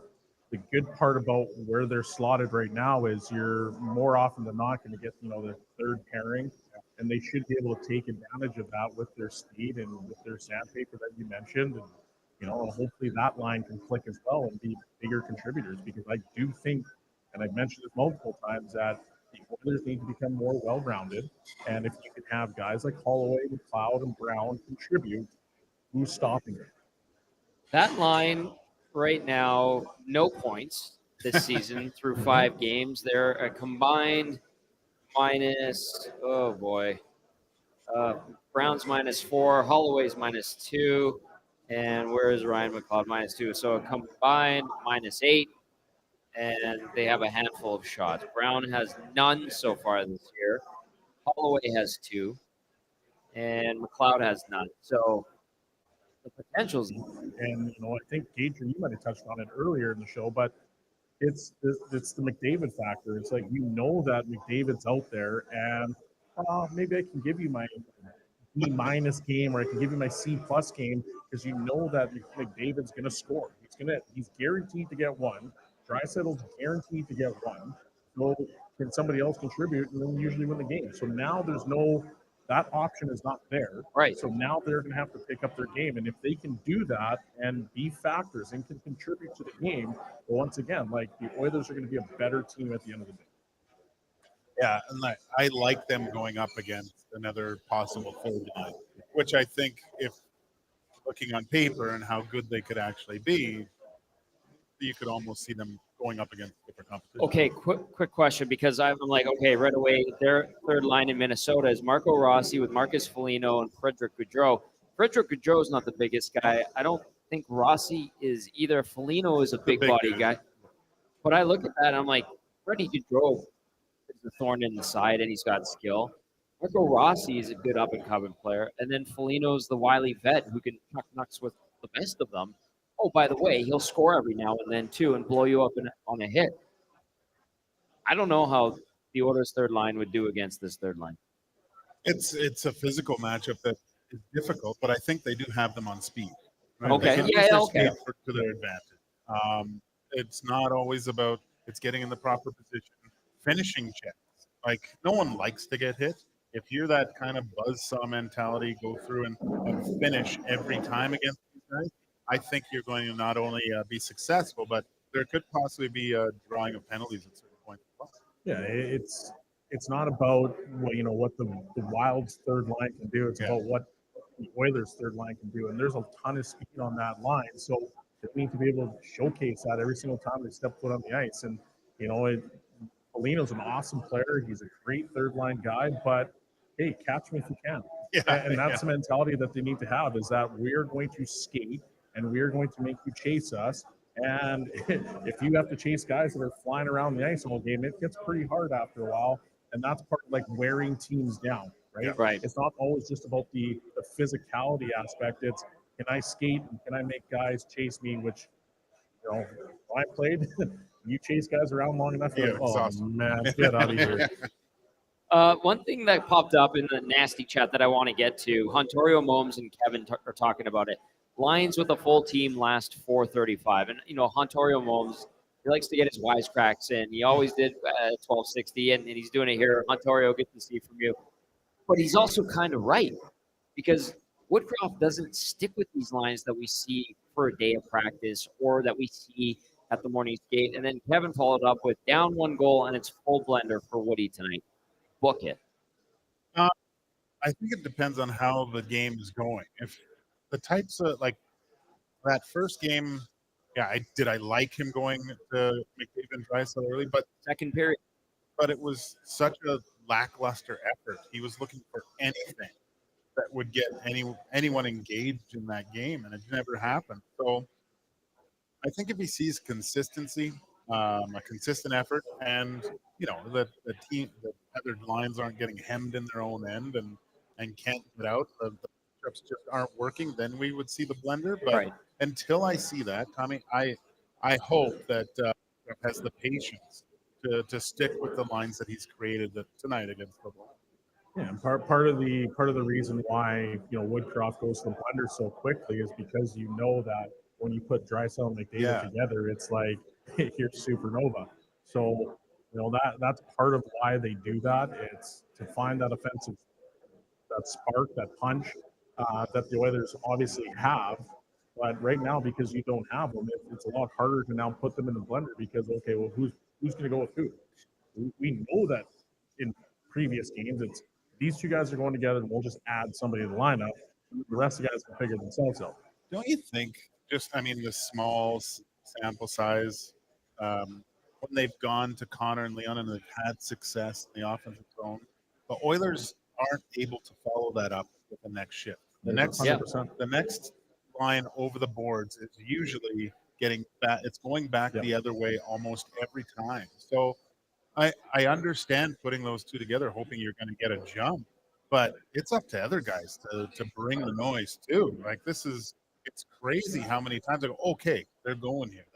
the good part about where they're slotted right now is you're more often than not going to get, the third pairing, and they should be able to take advantage of that with their speed and with their sandpaper that you mentioned. And, hopefully that line can click as well and be bigger contributors, because I do think, and I've mentioned this multiple times, that the Oilers need to become more well-rounded. And if you can have guys like Holloway, McLeod, and Brown contribute, who's stopping it? That line right now, no points this season through 5 games. They're a combined minus, oh boy, Brown's -4, Holloway's -2, and where is Ryan McLeod? -2. So a combined -8, and they have a handful of shots. Brown has none so far this year. Holloway has 2, and McLeod has none. So the potential's. And I think Gator, you might have touched on it earlier in the show, but it's the McDavid factor. It's like, that McDavid's out there, and maybe I can give you my B- game, or I can give you my C+ game, because that McDavid's going to score. He's guaranteed to get 1. Draisaitl's guaranteed to get 1. So can somebody else contribute, and then usually win the game. So now that option is not there. Right. So now they're going to have to pick up their game. And if they can do that and be factors and can contribute to the game, well, once again, the Oilers are going to be a better team at the end of the day. Yeah, and I like them going up against another possible third line, which I think, if looking on paper and how good they could actually be, you could almost see them going up against different competition. Okay, quick question, because I'm like, okay, right away, their third line in Minnesota is Marco Rossi with Marcus Foligno and Frederick Gaudreau. Frederick Gaudreau is not the biggest guy. I don't think Rossi is either. Foligno is a big body guy. But I look at that and I'm like, Freddie Gaudreau is the thorn in the side, and he's got skill. Marco Rossi is a good up-and-coming player. And then Foligno's the wily vet who can chuck knucks with the best of them. Oh, by the way, he'll score every now and then, too, and blow you up on a hit. I don't know how the Oilers' third line would do against this third line. It's a physical matchup that is difficult, but I think they do have them on speed. Right? Okay. They can use their speed to their advantage. It's not always about getting in the proper position, finishing checks. No one likes to get hit. If you're that kind of buzzsaw mentality, go through and finish every time against these guys, I think you're going to not only be successful, but there could possibly be a drawing of penalties at certain points as well. Yeah, it's not about what the Wild's third line can do. It's about what the Oilers' third line can do, and there's a ton of speed on that line. So they need to be able to showcase that every single time they step foot on the ice. And Foligno's an awesome player. He's a great third line guy, but hey, catch me if you can. Yeah, and that's the mentality that they need to have, is that we're going to skate and we're going to make you chase us. And if you have to chase guys that are flying around the ice all game, it gets pretty hard after a while. And that's part of wearing teams down, right? Yeah, right. It's not always just about the physicality aspect. It's, can I skate and can I make guys chase me, which, when I played, you chase guys around long enough, Yeah, oh, awesome. man, get out of here. One thing that popped up in the nasty chat that I want to get to, Hontorio Momes and Kevin are talking about it. Lines with a full team last 435. And, Hontorio Momes, he likes to get his wisecracks in. He always did 1260, and he's doing it here. Hontorio, good to see from you. But he's also kind of right, because Woodcroft doesn't stick with these lines that we see for a day of practice or that we see at the morning skate. And then Kevin followed up with down 1 goal, and it's full blender for Woody tonight. Book it. I think it depends on how the game is going. If the types of that first game, I like him going to McDavid and Draisaitl early, but Second period. But it was such a lackluster effort. He was looking for anything that would get anyone engaged in that game, and it never happened. So I think if he sees consistency, a consistent effort, and that the team, the other lines aren't getting hemmed in their own end and can't get out, the trips just aren't working, then we would see the blender. But until I see that, Tommy, I hope that has the patience to stick with the lines that he's created tonight against the Bulls. Yeah, and part of the reason why Woodcroft goes to the blender so quickly is because that when you put Draisaitl and McDavid together, it's like here's Supernova. So, that's part of why they do that. It's to find that offensive, that spark, that punch that the Oilers obviously have. But right now, because you don't have them, it's a lot harder to now put them in the blender because, okay, well, who's going to go with who? We know that in previous games, it's these two guys are going together, and we'll just add somebody to the lineup. The rest of the guys can figure themselves out. Don't you think? The small sample size. When they've gone to Connor and Leon and they've had success in the offensive zone, the Oilers aren't able to follow that up with the next shift. The next line over the boards is usually getting back. It's going back the other way almost every time. So I understand putting those two together, hoping you're going to get a jump, but it's up to other guys to bring the noise too. Like it's crazy how many times I go, okay, they're going here.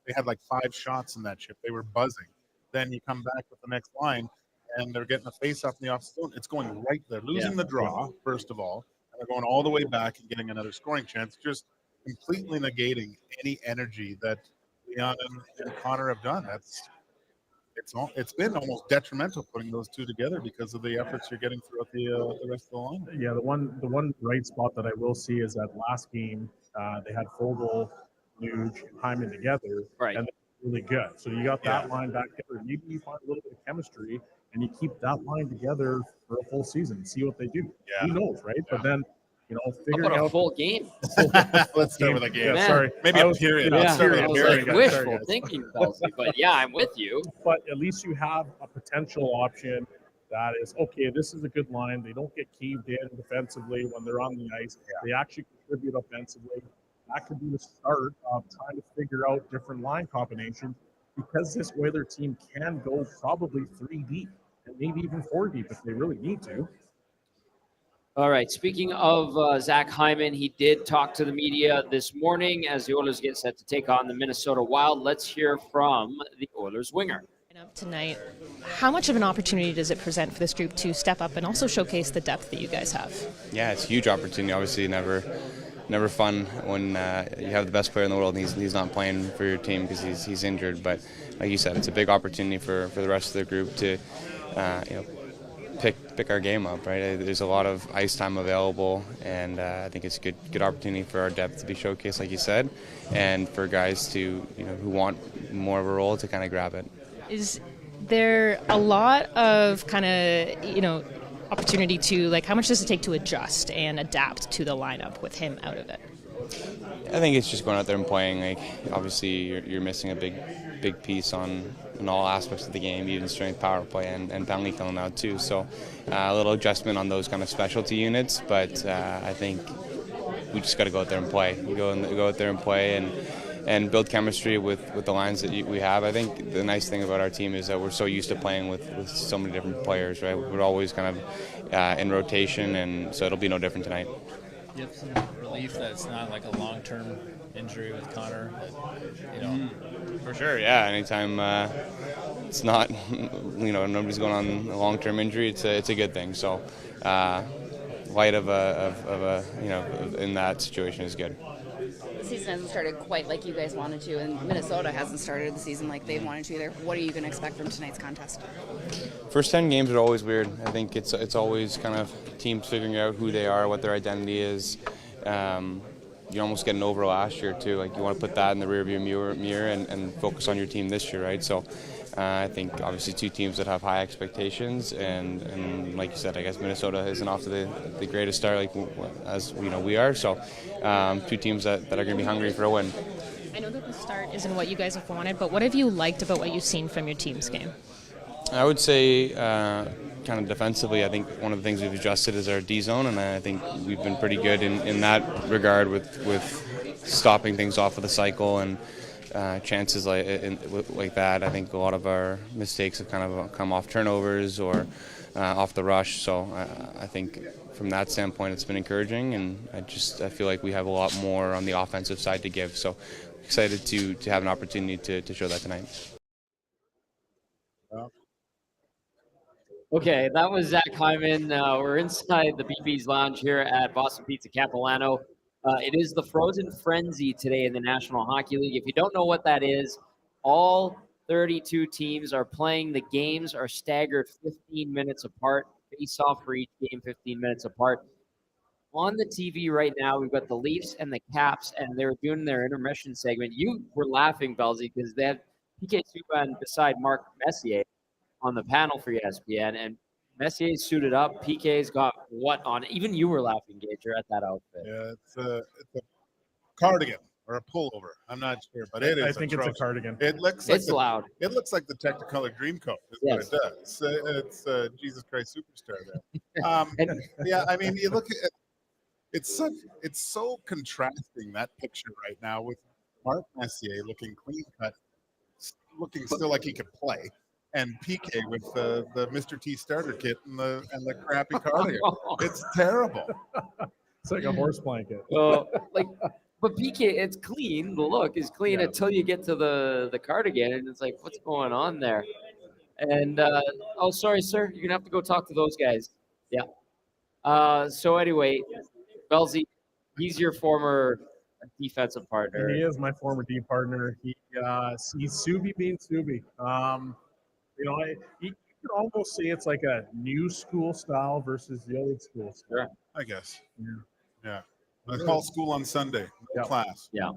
They had like 5 shots in that shift. They were buzzing. Then you come back with the next line, and they're getting a face off in the offensive zone. It's going right there, losing the draw first of all, and they're going all the way back and getting another scoring chance, just completely negating any energy that Leon and Connor have done. It's been almost detrimental putting those two together because of the efforts you're getting throughout the rest of the line. Yeah, the one bright spot that I will see is that last game they had Fogle, Nuge, and Hyman together, and they're really good. So you got that line back together. Maybe you find a little bit of chemistry, and you keep that line together for a full season. See what they do. Yeah. Who knows, right? Yeah. But then, figuring out out a full game. Let's start with a game. Yeah, sorry, maybe a period. I was like wishful guys. thinking, Kelsey, but yeah, I'm with you. But at least you have a potential option that is okay. This is a good line. They don't get caved in defensively when they're on the ice. They actually contribute offensively. That could be the start of trying to figure out different line combinations because this Oiler team can go probably 3 deep and maybe even 4 deep if they really need to. All right. Speaking of Zack Hyman, he did talk to the media this morning as the Oilers get set to take on the Minnesota Wild. Let's hear from the Oilers winger. Tonight, how much of an opportunity does it present for this group to step up and also showcase the depth that you guys have? Yeah, it's a huge opportunity. Obviously, never fun when you have the best player in the world and he's not playing for your team because he's injured. But like you said, it's a big opportunity for the rest of the group to pick our game up. Right, there's a lot of ice time available, and I think it's a good opportunity for our depth to be showcased, like you said, and for guys to who want more of a role to kind of grab it. Is there a lot of kind of opportunity to, how much does it take to adjust and adapt to the lineup with him out of it? I think it's just going out there and playing. Obviously you're missing a big piece in all aspects of the game, even strength, power play, and penalty kill now too. So a little adjustment on those kind of specialty units, but I think we just got to go out there and play. We go out there and play and build chemistry with the lines that we have. I think the nice thing about our team is that we're so used to playing with so many different players, right? We're always kind of in rotation, and so it'll be no different tonight. You have some relief that it's not like a long-term injury with Connor. For sure, yeah. Anytime it's not, nobody's going on a long-term injury, it's a good thing. So, light of a in that situation is good. The season hasn't started quite like you guys wanted to, and Minnesota hasn't started the season like they wanted to either. What are you going to expect from tonight's contest? First 10 games are always weird. I think it's always kind of teams figuring out who they are, what their identity is. You're almost getting over last year too. You want to put that in the rearview mirror and focus on your team this year, right? So I think obviously two teams that have high expectations, and like you said, I guess Minnesota isn't off to the greatest start as we are. So two teams that are going to be hungry for a win. I know that the start isn't what you guys have wanted, but what have you liked about what you've seen from your team's game? I would say kind of defensively, I think one of the things we've adjusted is our D zone, and I think we've been pretty good in that regard with stopping things off of the cycle and chances like that. I think a lot of our mistakes have kind of come off turnovers or off the rush. So I think from that standpoint, it's been encouraging, and I feel like we have a lot more on the offensive side to give. So excited to have an opportunity to show that tonight. Okay, that was Zack Hyman. We're inside the BB's Lounge here at Boston Pizza Capilano. It is the Frozen Frenzy today in the National Hockey League. If you don't know what that is, All 32 teams are playing. The games are staggered 15 minutes apart. Face off for each game, 15 minutes apart. On the TV right now, we've got the Leafs and the Caps, and they're doing their intermission segment. You were laughing, Belzy, because they had PK Subban beside Mark Messier on the panel for ESPN, and Messier's suited up. PK's got what on? Even you were laughing, Gager, at that outfit. Yeah, it's a cardigan or a pullover. I'm not sure, but it is. I think atrocious. it's a cardigan. It looks like It's loud. It looks like the Technicolor Dreamcoat. Is Yes. what it does. It's Jesus Christ Superstar there. Yeah, I mean, you look at it's so contrasting, that picture right now, with Mark Messier looking clean cut, looking still like he could play, and PK with the Mr. T starter kit and the crappy cardigan. It's terrible. It's like a horse blanket. But PK, it's clean. The look is clean until you get to the cardigan, and it's like, what's going on there? And oh, sorry, sir, you're gonna have to go talk to those guys. Yeah. So anyway, Belzy, he's your former defensive partner. He is my former D partner. He's Subi being Subi. You could almost say it's like a new school style versus the old school style. Sure. I guess. Yeah. I call school on Sunday. No class. Yeah.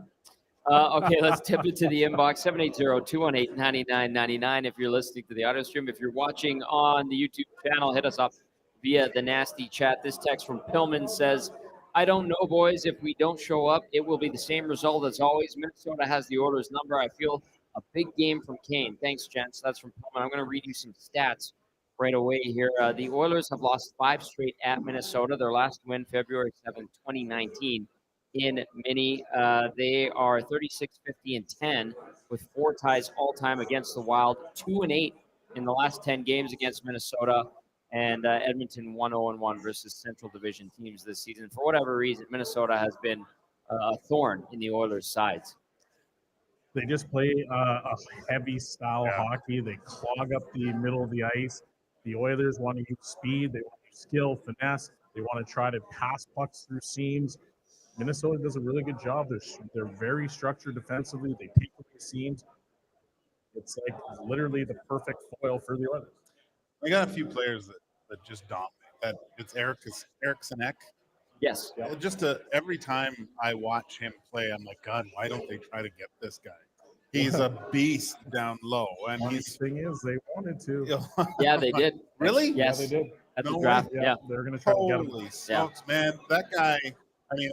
Okay, let's tip it to the inbox, 780-218-9999 if you're listening to the audio stream. If you're watching on the YouTube channel, hit us up via the nasty chat. This text from Pillman says, I don't know, boys. If we don't show up, it will be the same result as always. Minnesota has the Oilers number. I feel a big game from Kane. Thanks, gents. That's from Pillman. I'm going to read you some stats right away here. The Oilers have lost 5 straight at Minnesota. Their last win, February 7, 2019, in Mini. They are 36-50-10 with 4 ties all-time against the Wild, 2-8 in the last 10 games against Minnesota, and Edmonton 1-0-1 versus Central Division teams this season. For whatever reason, Minnesota has been a thorn in the Oilers' sides. They just play a heavy style hockey. They clog up the middle of the ice. The Oilers want to use speed. They want to use skill, finesse. They want to try to pass pucks through seams. Minnesota does a really good job. They're very structured defensively. They take away seams. It's like literally the perfect foil for the Oilers. I got a few players that just dominate. It's Eriksson Ek. Yes. Just every time I watch him play, I'm like, God, why don't they try to get this guy? He's a beast down low, and The thing is, they wanted to. Yeah, they did. Really? Yes. Yeah, they did. At the draft. Yeah. They're going to try to get him. Holy smokes, man! That guy. I mean,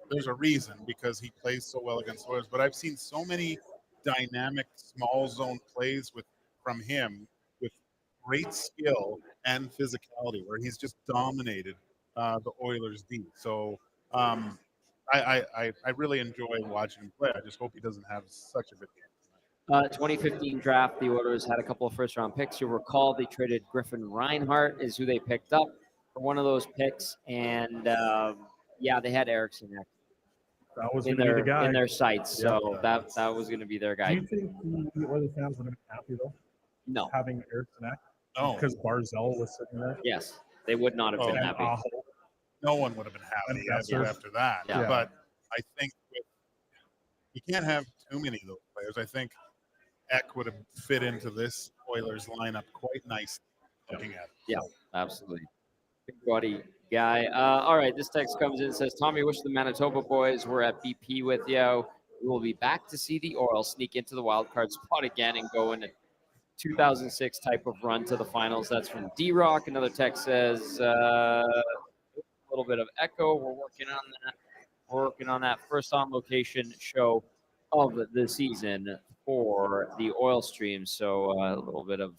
there's a reason because he plays so well against Oilers. But I've seen so many dynamic small zone plays from him with great skill and physicality, where he's just dominated the Oilers deep. So I really enjoy watching him play. I just hope he doesn't have such a good game. 2015 draft, the Oilers had a couple of first-round picks. You'll recall they traded Griffin Reinhart is who they picked up for one of those picks. And, they had Eriksson That was going to be the guy in their sights. So that was going to be their guy. Do you think the Oilers fans would have been happy, though? No. Having Eriksson Ek? No. Because Barzell was sitting there? Yes. They would not have been happy. No one would have been happy after that. Yeah. But I think you can't have too many of those players. I think Ek would have fit into this Oilers lineup quite nicely looking at it. Yeah, absolutely. Big body guy. All right, this text comes in and says, Tommy, wish the Manitoba boys were at BP with you. We will be back to see the Oils sneak into the wild card spot again and go in a 2006 type of run to the finals. That's from D-Rock. Another text says, a little bit of echo. We're working on that. We're working on that first on location show of the season for the oil stream. So a little bit of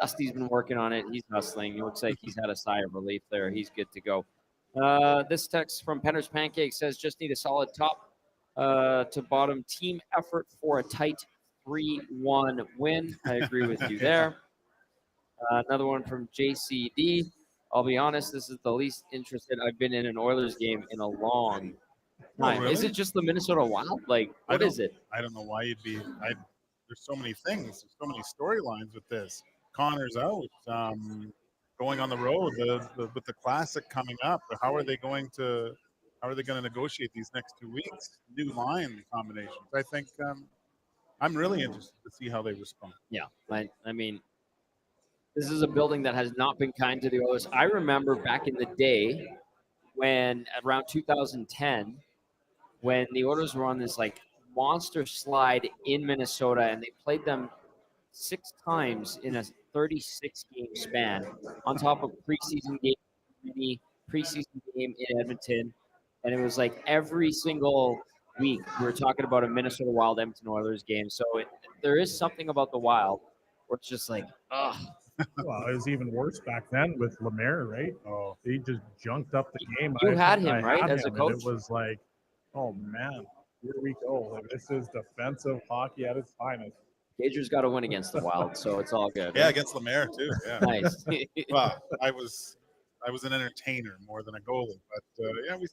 Dusty's been working on it. He's hustling. It looks like he's had a sigh of relief there. He's good to go. This text from Penner's Pancake says, just need a solid top to bottom team effort for a tight 3-1 win. I agree with you there. Another one from JCD. I'll be honest, this is the least interested I've been in an Oilers game in a long time. really? Is it just the Minnesota Wild? Like, what is it? I don't know why you'd be. There's so many things. There's so many storylines with this. Connor's out. Going on the road with the Classic coming up. How are they going to negotiate these next 2 weeks? New line combinations. I think I'm really interested to see how they respond. Yeah, I mean, this is a building that has not been kind to the Oilers. I remember back in the day when around 2010, when the Oilers were on this like monster slide in Minnesota, and they played them 6 times in a 36-game span, on top of preseason game, preseason game in Edmonton, and it was like every single week we were talking about a Minnesota Wild Edmonton Oilers game. So there is something about the Wild where it's just like, ugh. Well, it was even worse back then with Lemaire, right? Oh, he just junked up the game. You had him, I right, had as a him, coach? and it was like, oh man, here we go. Like, this is defensive hockey at its finest. Gager's got to win against the Wild, so it's all good. yeah, against Lemaire too. Yeah. Nice. Well, I was an entertainer more than a goalie, but yeah, we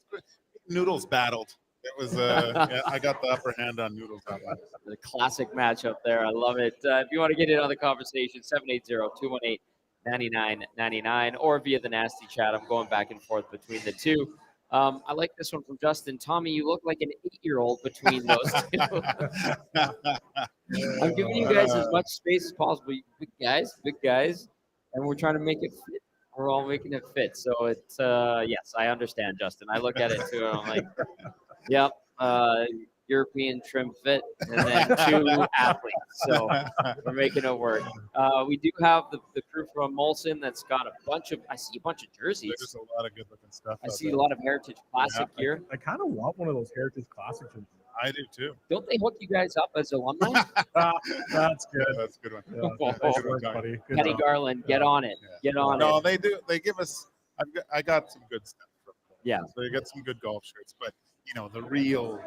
Noodles battled. It was yeah, I got the upper hand on Noodles that one. The classic matchup there. I love it. If you want to get in on the conversation, 780-218-9999 or via the nasty chat. I'm going back and forth between the two. I like this one from Justin. Tommy, you look like an 8-year-old between those two. I'm giving you guys as much space as possible. Big guys, and we're trying to make it fit. We're all making it fit. So it's yes, I understand, Justin. I look at it too, and I'm like, yep, European trim fit, and then 2 athletes. So we're making it work. We do have the crew from Molson that's got a bunch of. I see a bunch of jerseys. There's a lot of good looking stuff. I see a lot of Heritage Classic gear. I kind of want one of those Heritage Classic jerseys. I do too. Don't they hook you guys up as alumni? That's good. That's a good one. Yeah, nice work, buddy. Good Kenny job. Garland, get on it. Yeah. Get on No, it. they do. They give us. I got some good stuff from them. Yeah. So they got some good golf shirts, but you know the real.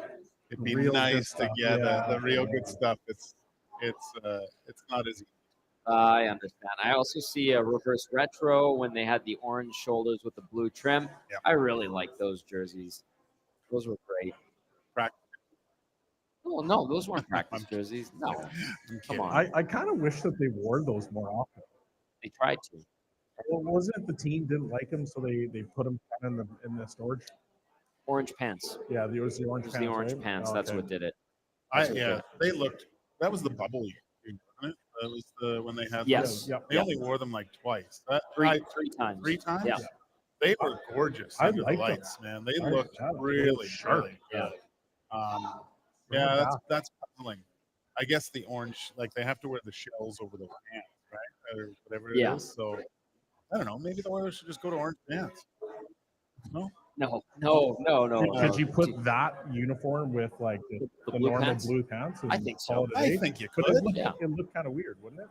It'd be Real nice good to stuff. get Yeah. the real good stuff. It's not as easy. I understand. I also see a reverse retro when they had the orange shoulders with the blue trim. Yeah. I really like those jerseys. Those were great. Practice. Oh, no, those weren't practice jerseys. No. Come on. I kind of wish that they wore those more often. They tried to. Well, wasn't it the team didn't like them, so they put them kind of in the storage? Orange pants. Yeah, it was the orange It was pants. the orange right? pants. Oh, That's okay. what did it. Yeah, they looked. That was the bubble year, wasn't it? That was when they had. Yes. Yeah, They only wore them like twice. Three Three times. times. Yeah. They were gorgeous I under the liked them. lights, man. They I- looked yeah, they really looked sharp. really Yeah. good. Remember Yeah, that? that's puzzling. I guess the orange, like they have to wear the shells over the pants, right? Or whatever it is. Yeah. So I don't know. Maybe the Oilers should just go to orange pants. No. No. Could you put that uniform with like the blue normal pants? blue pants? And I think so. call it a I day? think you But could. it looked kind of weird, wouldn't it?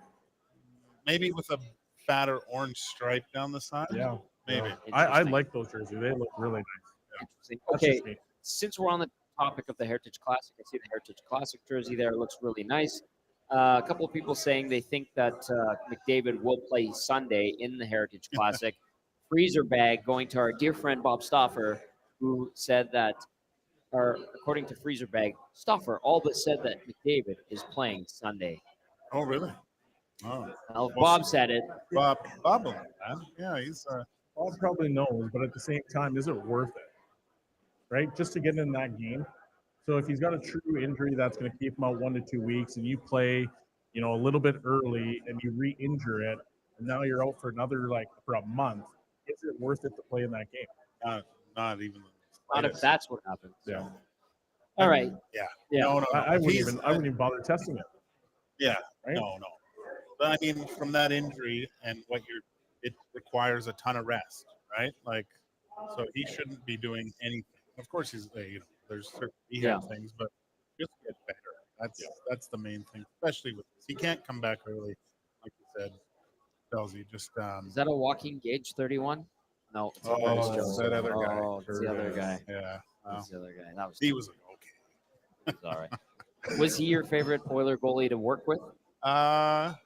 Maybe with a fatter orange stripe down the side. Yeah. Maybe. Yeah. I Interesting. like those jerseys. They look really nice. Interesting. That's Okay, just me. since we're on the topic of the Heritage Classic, I see the Heritage Classic jersey there. It looks really nice. A couple of people saying they think that McDavid will play Sunday in the Heritage Classic. Freezer bag going to our dear friend Bob Stoffer, who said that, or according to Freezer bag, Stoffer all but said that McDavid is playing Sunday. Oh, really? Oh, Well, if Bob said it. Bob, man. Yeah, he's. Bob probably knows, but at the same time, is it worth it? Right? Just to get in that game. So if he's got a true injury that's going to keep him out 1 to 2 weeks, and you play, a little bit early, and you re-injure it, and now you're out for another for a month, is it worth it to play in that game? Not even. Not if that's what happens. Yeah. All right. Yeah. Yeah. No. I wouldn't He's- even bother testing it. Yeah. Right? No. But I mean, from that injury and it requires a ton of rest, right? Like, so he shouldn't be doing anything. Of course, he's there's certain rehab things, but just get better. That's the main thing, especially with this. He can't come back early, like you said. Tells you just. Is that a walking Gage 31? No. It's a Curtis Jones. that other guy. Oh, it's the other guy. Yeah. It's the other guy. That was He was okay. all right. Was he your favorite Oiler goalie to work with, or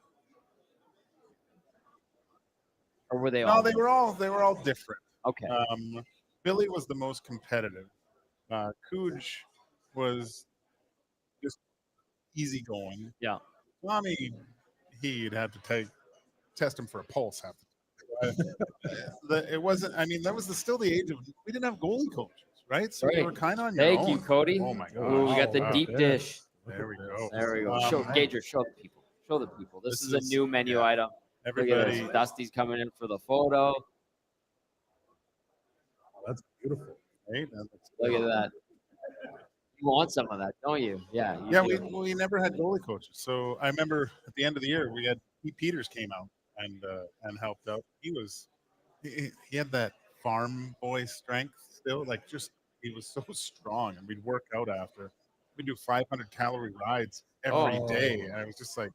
were they all? No, they were all different. Okay. Billy was the most competitive. Cooge was just easygoing. Yeah. Tommy, he'd have to test him for a pulse half the time. It wasn't. I mean, that was still the age of we didn't have goalie coaches, right? So we Right. were kind of on your Thank own. you, Cody. Oh my god. Ooh, we got the Wow. deep Yeah. dish. There we go. There we go. Show Gager, show the people. Show the people. This is a new menu item. Everybody. Look at this. Dusty's coming in for the photo. That's beautiful. Right? Look at that. You want some of that, don't you? Yeah. Yeah, we never had goalie coaches. So I remember at the end of the year, we had Pete Peters came out and helped out. He had that farm boy strength still, like just he was so strong, and we'd work out after. We'd do 500 calorie rides every day, and I was just like,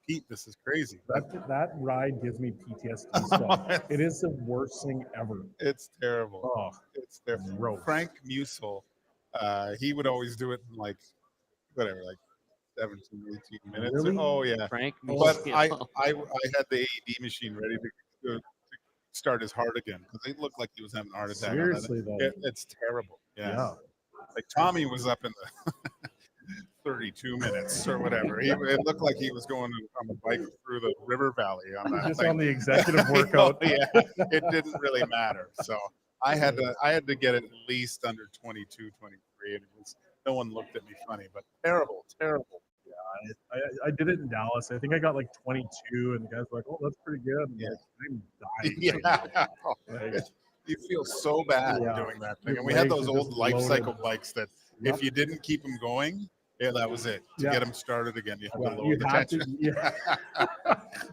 Pete, this is crazy. That ride gives me PTSD. So it is the worst thing ever. It's terrible. Oh, it's terrible. gross. Frank Musel, he would always do it in like 17, 18 minutes. Really? Oh yeah, Frank But Musel. I had the AED machine ready to start his heart again because he looked like he was having a heart attack. Seriously though, it's terrible. Yeah. Like Tommy was up in the 32 minutes or whatever. It looked like he was going on the bike through the river valley on that just thing. on the executive workout. Yeah, it didn't really matter. So I had to get it at least under 22, 23, and no one looked at me funny. But terrible. Yeah, I did it in Dallas. I think I got like 22, and the guys were like, "Oh, that's pretty good." And I'm dying. Yeah. Like, You feel so bad Yeah. doing that thing. Your And we had legs those are old just life loaded. cycle bikes that if you didn't keep them going, that was it. To Yeah. get them started again, you had Yeah, to lower you the have to. tension. Yeah.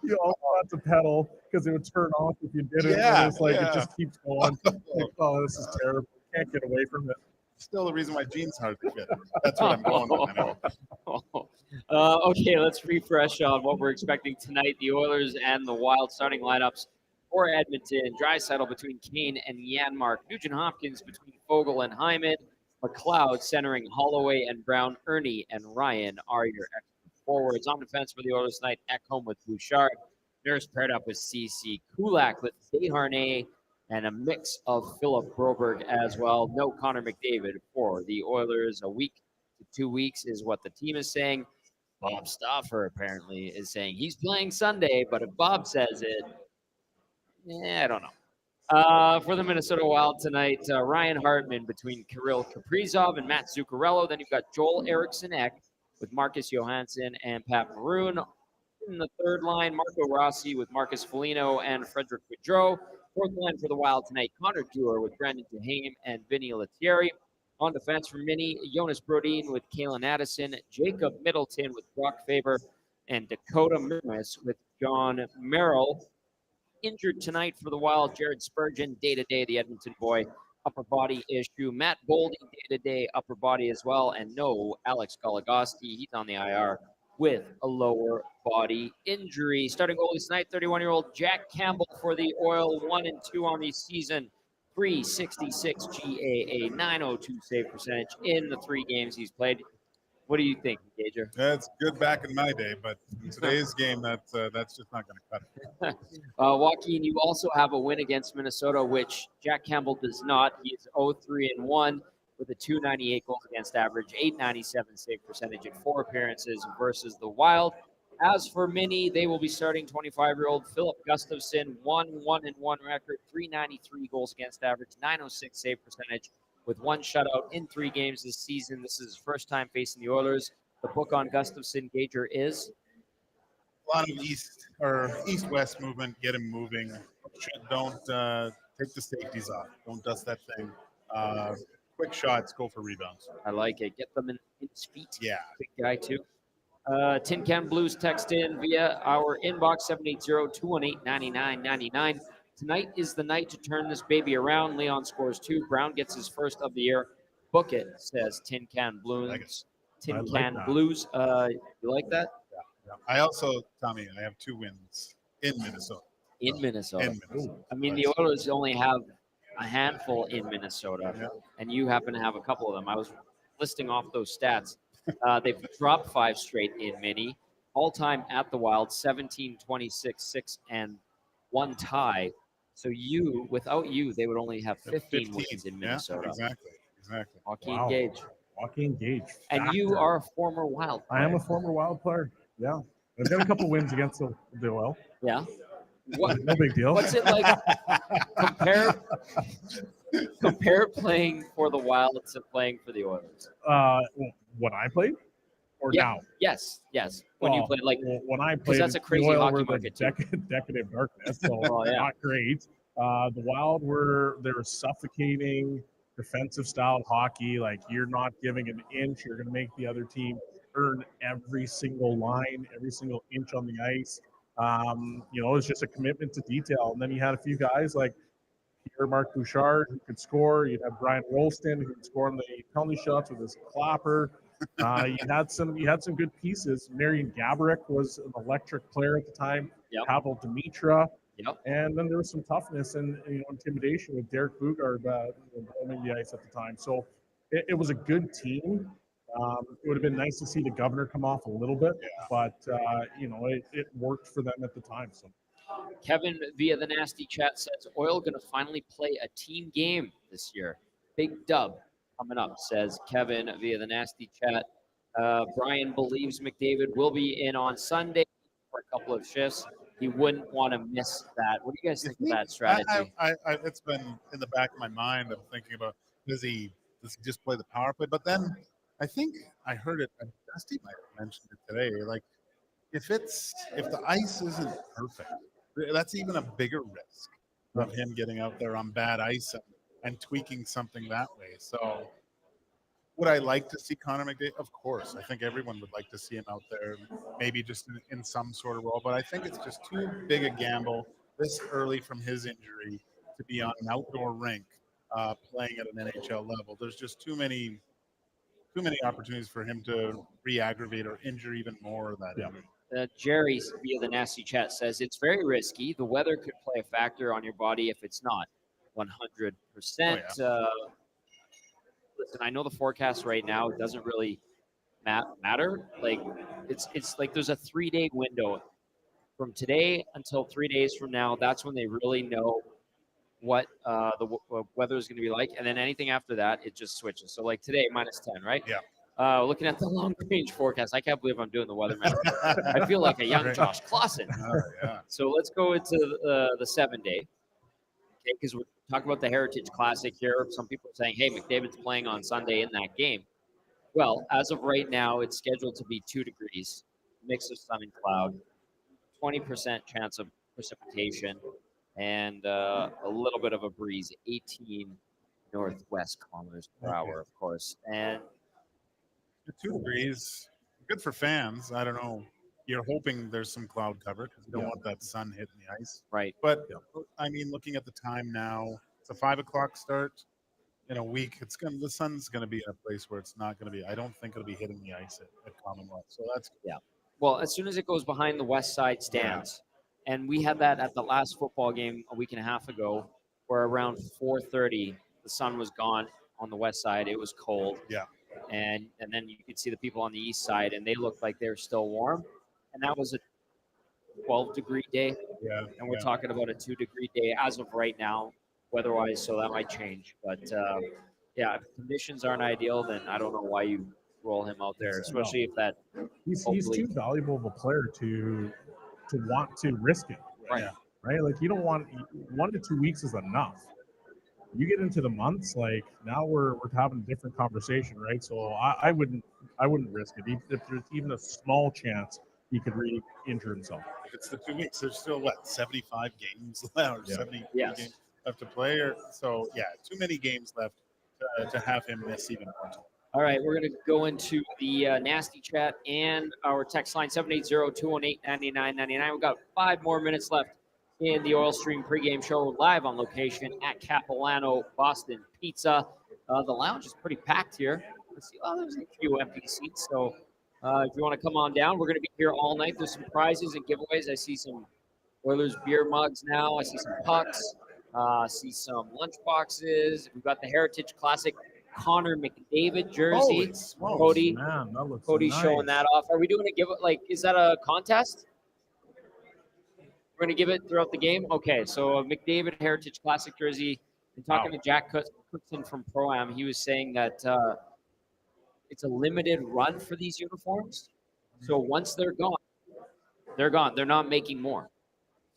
You also have to pedal because it would turn off if you didn't. Yeah, And it's like yeah. it just keeps going. Like, oh, this is terrible. Can't get away from it. Still the reason why jeans hard to fit. That's what I'm going on. Anyway. Okay, let's refresh on what we're expecting tonight. The Oilers and the Wild starting lineups for Edmonton. Draisaitl between Kane and Janmark. Nugent-Hopkins between Fogle and Hyman. McLeod centering Holloway and Brown. Ernie and Ryan are your extra forwards. On defense for the Oilers tonight, Ekholm with Bouchard. Nurse paired up with CC. Kulak with Desharnais. And a mix of Philip Broberg as well. No Connor McDavid for the Oilers. A week to 2 weeks is what the team is saying. Bob Stauffer apparently is saying he's playing Sunday, but if Bob says it, I don't know. For the Minnesota Wild tonight, Ryan Hartman between Kirill Kaprizov and Matt Zuccarello. Then you've got Joel Eriksson-Ek with Marcus Johansson and Pat Maroon. In the third line, Marco Rossi with Marcus Foligno and Frederick Gaudreau. Fourth line for the Wild tonight, Connor Dewar with Brendan Duhaime and Vinny Lettieri. On defense for Minnie, Jonas Brodin with Kalen Addison, Jacob Middleton with Brock Faber, and Dakota Mermis with John Merrill. Injured tonight for the Wild, Jared Spurgeon, day-to-day, the Edmonton boy, upper body issue. Matt Boldy, day-to-day, upper body as well. And no, Alex Goligoski, he's on the IR with a lower body injury. Starting goalies tonight, 31-year-old Jack Campbell for the Oil, 1-2 on the season, 366 GAA, 902 save percentage in the 3 games he's played. What do you think, Gager? That's good back in my day, but in today's game, that's just not going to cut it. Joaquin, you also have a win against Minnesota, which Jack Campbell does not. He is 0-3-1 with a 298 goals against average, 897 save percentage in 4 appearances versus the Wild. As for Minnie, they will be starting 25-year-old Philip Gustafsson, 1-1-1 record, 393 goals against average, 906 save percentage with 1 shutout in 3 games this season. This is his first time facing the Oilers. The book on Gustafsson, Gager, is? A lot of east-west movement, get him moving. Don't take the safeties off. Don't dust that thing. Quick shots, go for rebounds. I like it. Get them in his feet. Yeah. Big guy, too. Tin Can Blues text in via our inbox, 780-218-9999. Tonight is the night to turn this baby around. Leon scores 2. Brown gets his first of the year. Book it, says Tin Can Blues. Like it. Tin I Can like that. Blues. You like that? Yeah. I also, Tommy, I have 2 wins in Minnesota. In Minnesota. In Minnesota. I mean, the Oilers only have a handful in Minnesota, and you happen to have a couple of them. I was listing off those stats. They've dropped 5 straight in Mini. All-time at the Wild, 17, 26, 6, and 1 tie. So without you, they would only have 15 wins in Minnesota. Yeah, exactly. Joaquin Gage. Joaquin Gage. And you Factor. are a former Wild player. I am a former Wild player. Yeah. I've got a couple wins against the Oil. Yeah. What, No big deal. what's it like? Compare playing for the Wild to playing for the Oilers. When I played? or Yeah. now? Yes. When you Well, played, like, when I because played, that's a the crazy Oil hockey were the market too. decadent darkness, so Oh, yeah. not great. The Wild were suffocating defensive style hockey. Like, you're not giving an inch. You're going to make the other team earn every single line, every single inch on the ice. You know, it's just a commitment to detail. And then you had a few guys like Marc Bouchard who could score. You'd have Brian Rolston who could score on the penalty shots with his clapper. You had some good pieces. Marian Gaborik was an electric player at the time. Yep. Pavel Dimitra. Yep. And then there was some toughness and intimidation with Derek Bugard on the ice at the time. So it was a good team. It would have been nice to see the governor come off a little bit, but it worked for them at the time. So Kevin via the nasty chat says Oil going to finally play a team game this year. Big dub coming up, says Kevin via the nasty chat. Brian believes McDavid will be in on Sunday for a couple of shifts. He wouldn't want to miss that. What do you guys think of that strategy? It's been in the back of my mind. I'm thinking about does he just play the power play? But then I think I heard it. And Dusty might have mentioned it today. Like if the ice isn't perfect, that's even a bigger risk of him getting out there on bad ice and tweaking something that way. So would I like to see Connor McDavid? Of course. I think everyone would like to see him out there, maybe just in some sort of role. But I think it's just too big a gamble this early from his injury to be on an outdoor rink playing at an NHL level. There's just too many opportunities for him to re-aggravate or injure even more of that injury. Jerry via the nasty chat says it's very risky. The weather could play a factor on your body if it's not 100%. Listen, I know the forecast right now doesn't really matter. Like it's like there's a 3-day window from today until 3 days from now. That's when they really know what the weather is going to be like, and then anything after that, it just switches. So like today, -10, right? Yeah. Looking at the long-range forecast, I can't believe I'm doing the weatherman. I feel like a young Josh Clausen. Yeah. So let's go into the 7-day, okay? Because we're talking about the Heritage Classic here. Some people are saying, "Hey, McDavid's playing on Sunday in that game." Well, as of right now, it's scheduled to be 2 degrees, mix of sun and cloud, 20% chance of precipitation, and a little bit of a breeze, 18 northwest kilometers per hour, of course, and 2 degrees, good for fans. I don't know. You're hoping there's some cloud cover because you don't want that sun hitting the ice. Right. But I mean, looking at the time now, it's a 5 o'clock start. In a week, the sun's gonna be in a place where it's not gonna be. I don't think it'll be hitting the ice at Commonwealth. So that's yeah. Well, as soon as it goes behind the west side stands, and we had that at the last football game a week and a half ago, where around 4:30 the sun was gone on the west side. It was cold. Yeah. And then you could see the people on the east side, and they looked like they were still warm. And that was a 12-degree day. Yeah. And we're talking about a 2-degree day as of right now, weather-wise, so that might change. But, if conditions aren't ideal, then I don't know why you roll him out there, especially if that he's too valuable of a player to want to risk it. Right. Right? Like, you don't want 1 to 2 weeks is enough. You get into the months, like now we're having a different conversation, right? So I wouldn't risk it if there's even a small chance he could re-injure himself. If it's the 2 weeks, there's still 75 games left or 70 games left to play, so too many games left to have him miss even more time. All right, we're going to go into the nasty chat and our text line 780-218-9999. We've got 5 more minutes left in the Oil Stream pregame show, live on location at Capilano Boston Pizza. The lounge is pretty packed here. Let's see, there's a few empty seats. So if you want to come on down, we're going to be here all night. There's some prizes and giveaways. I see some Oilers beer mugs now. I see some pucks. I see some lunch boxes. We've got the Heritage Classic Connor McDavid jersey. Cody, man, that looks Cody's nice. showing that off. Are we doing a give? Like, is that a contest? We're going to give it throughout the game? Okay, so a McDavid Heritage Classic jersey. And talking to Jack Cookson from Pro-Am, he was saying that it's a limited run for these uniforms. So once they're gone, they're gone. They're not making more.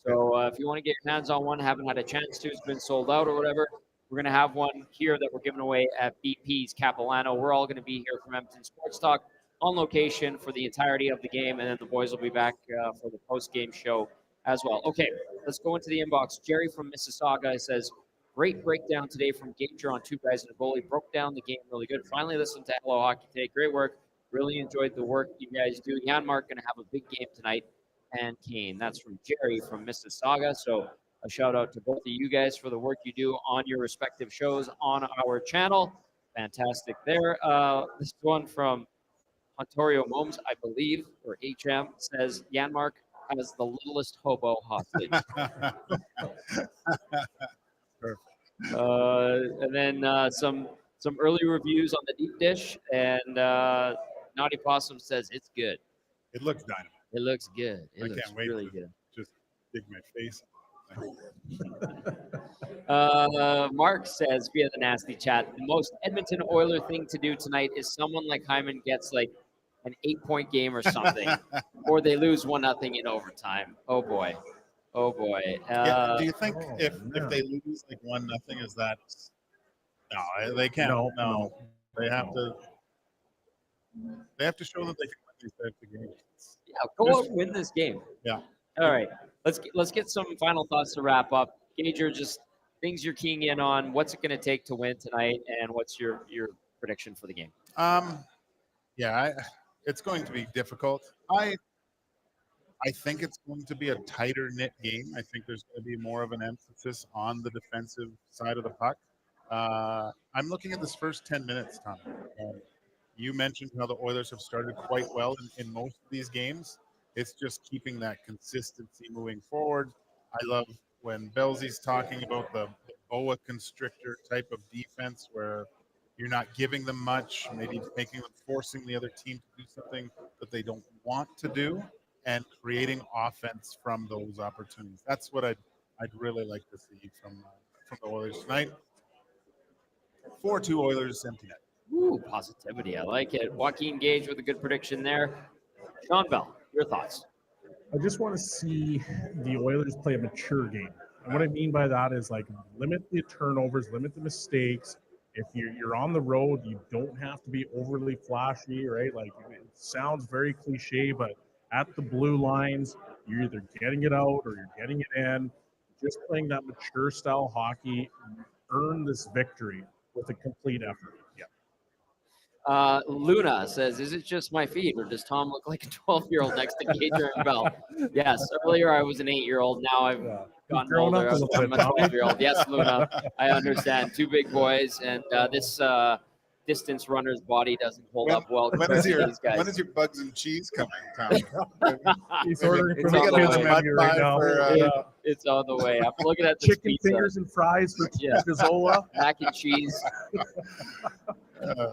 So if you want to get your hands on one, haven't had a chance to, it's been sold out or whatever, we're going to have one here that we're giving away at BP's Capilano. We're all going to be here from Edmonton Sports Talk on location for the entirety of the game, and then the boys will be back for the post-game show as well. Okay, let's go into the inbox. Jerry from Mississauga says, great breakdown today from Gager on Two Guys and a Goalie. Broke down the game really good. Finally listened to Hello Hockey today. Great work. Really enjoyed the work you guys do. Janmark going to have a big game tonight, and Kane. That's from Jerry from Mississauga. So a shout out to both of you guys for the work you do on your respective shows on our channel. Fantastic there. This one from Ontario Momes, I believe, or HM, says Janmark has the littlest hobo hostage. And then some early reviews on the deep dish, and Naughty Possum says it's good. It looks dynamite. It looks good. It I looks can't wait really to good. just dig my face. Mark says via the nasty chat, the most Edmonton Oiler thing to do tonight is someone like Hyman gets like an 8-point game or something, or they lose 1-0 in overtime. Oh boy. Oh boy. Yeah, do you think if they lose like 1-0, is that no? They can't. No. They have to. They have to show that they can win these types of games. Yeah, go out and win this game. Yeah. All right. Let's get some final thoughts to wrap up. Gager, just things you're keying in on. What's it going to take to win tonight, and what's your prediction for the game? It's going to be difficult. I think it's going to be a tighter knit game. I think there's going to be more of an emphasis on the defensive side of the puck. I'm looking at this first 10 minutes, Tom. You mentioned how the Oilers have started quite well in most of these games. It's just keeping that consistency moving forward. I love when Belzy's talking about the boa constrictor type of defense where you're not giving them much, maybe making them forcing the other team to do something that they don't want to do, and creating offense from those opportunities. That's what I'd really like to see from the Oilers tonight. 4-2 Oilers, empty net. Ooh, positivity. I like it. Joaquin Gage with a good prediction there. Shawn Belle, your thoughts? I just want to see the Oilers play a mature game. And what I mean by that is like limit the turnovers, limit the mistakes. If you're on the road, you don't have to be overly flashy, right? Like it sounds very cliche, but at the blue lines, you're either getting it out or you're getting it in. Just playing that mature style hockey, earn this victory with a complete effort. Yeah. Luna says, is it just my feet, or does Tom look like a 12-year-old next to Gager and Bell? Yes, earlier I was an 8-year-old. Now I've gotten older. I'm a 12-year-old. Yes, Luna, I understand. Two big boys, and this distance runner's body doesn't hold up well. When is your bugs and cheese coming, Tom? He's ordering from the kids menu right now. It's on the way. I'm looking at this chicken pizza. Fingers and fries for Gazzola. Mac and cheese.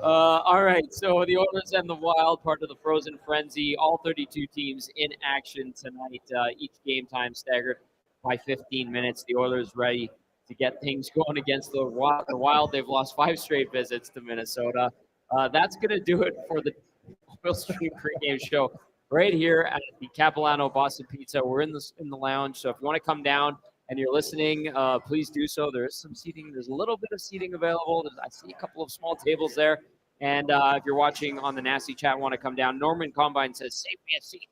All right, so the Oilers and the Wild, part of the Frozen Frenzy, all 32 teams in action tonight. Each game time staggered by 15 minutes. The Oilers ready to get things going against the Wild. They've lost 5 straight visits to Minnesota. That's going to do it for the Oil Stream pregame show right here at the Capilano Boston Pizza. We're in the lounge, so if you want to come down and you're listening, please do so. There is some seating. There's a little bit of seating available. I see a couple of small tables there. And if you're watching on the Nasty Chat, want to come down, Norman Combine says, save me a seat.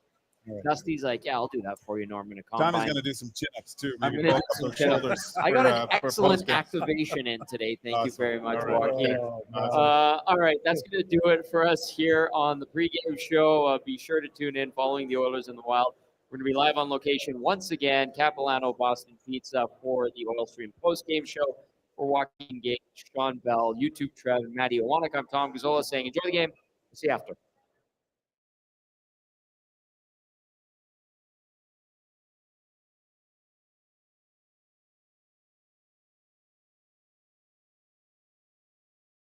Right. Dusty's like, yeah, I'll do that for you, Norman. Tommy's going to do some chin-ups, too. I'm going to do some chin-ups. I got an excellent activation in today. Thank you very much, Joaquin. All right, that's going to do it for us here on the pregame show. Be sure to tune in following the Oilers in the Wild. We're going to be live on location once again, Capilano Boston Pizza for the Oil Stream postgame show. For Joaquin Gage, Shawn Belle, YouTube Trev, and Matty Owanek, I'm Tom Gazzola saying enjoy the game. We'll see you after.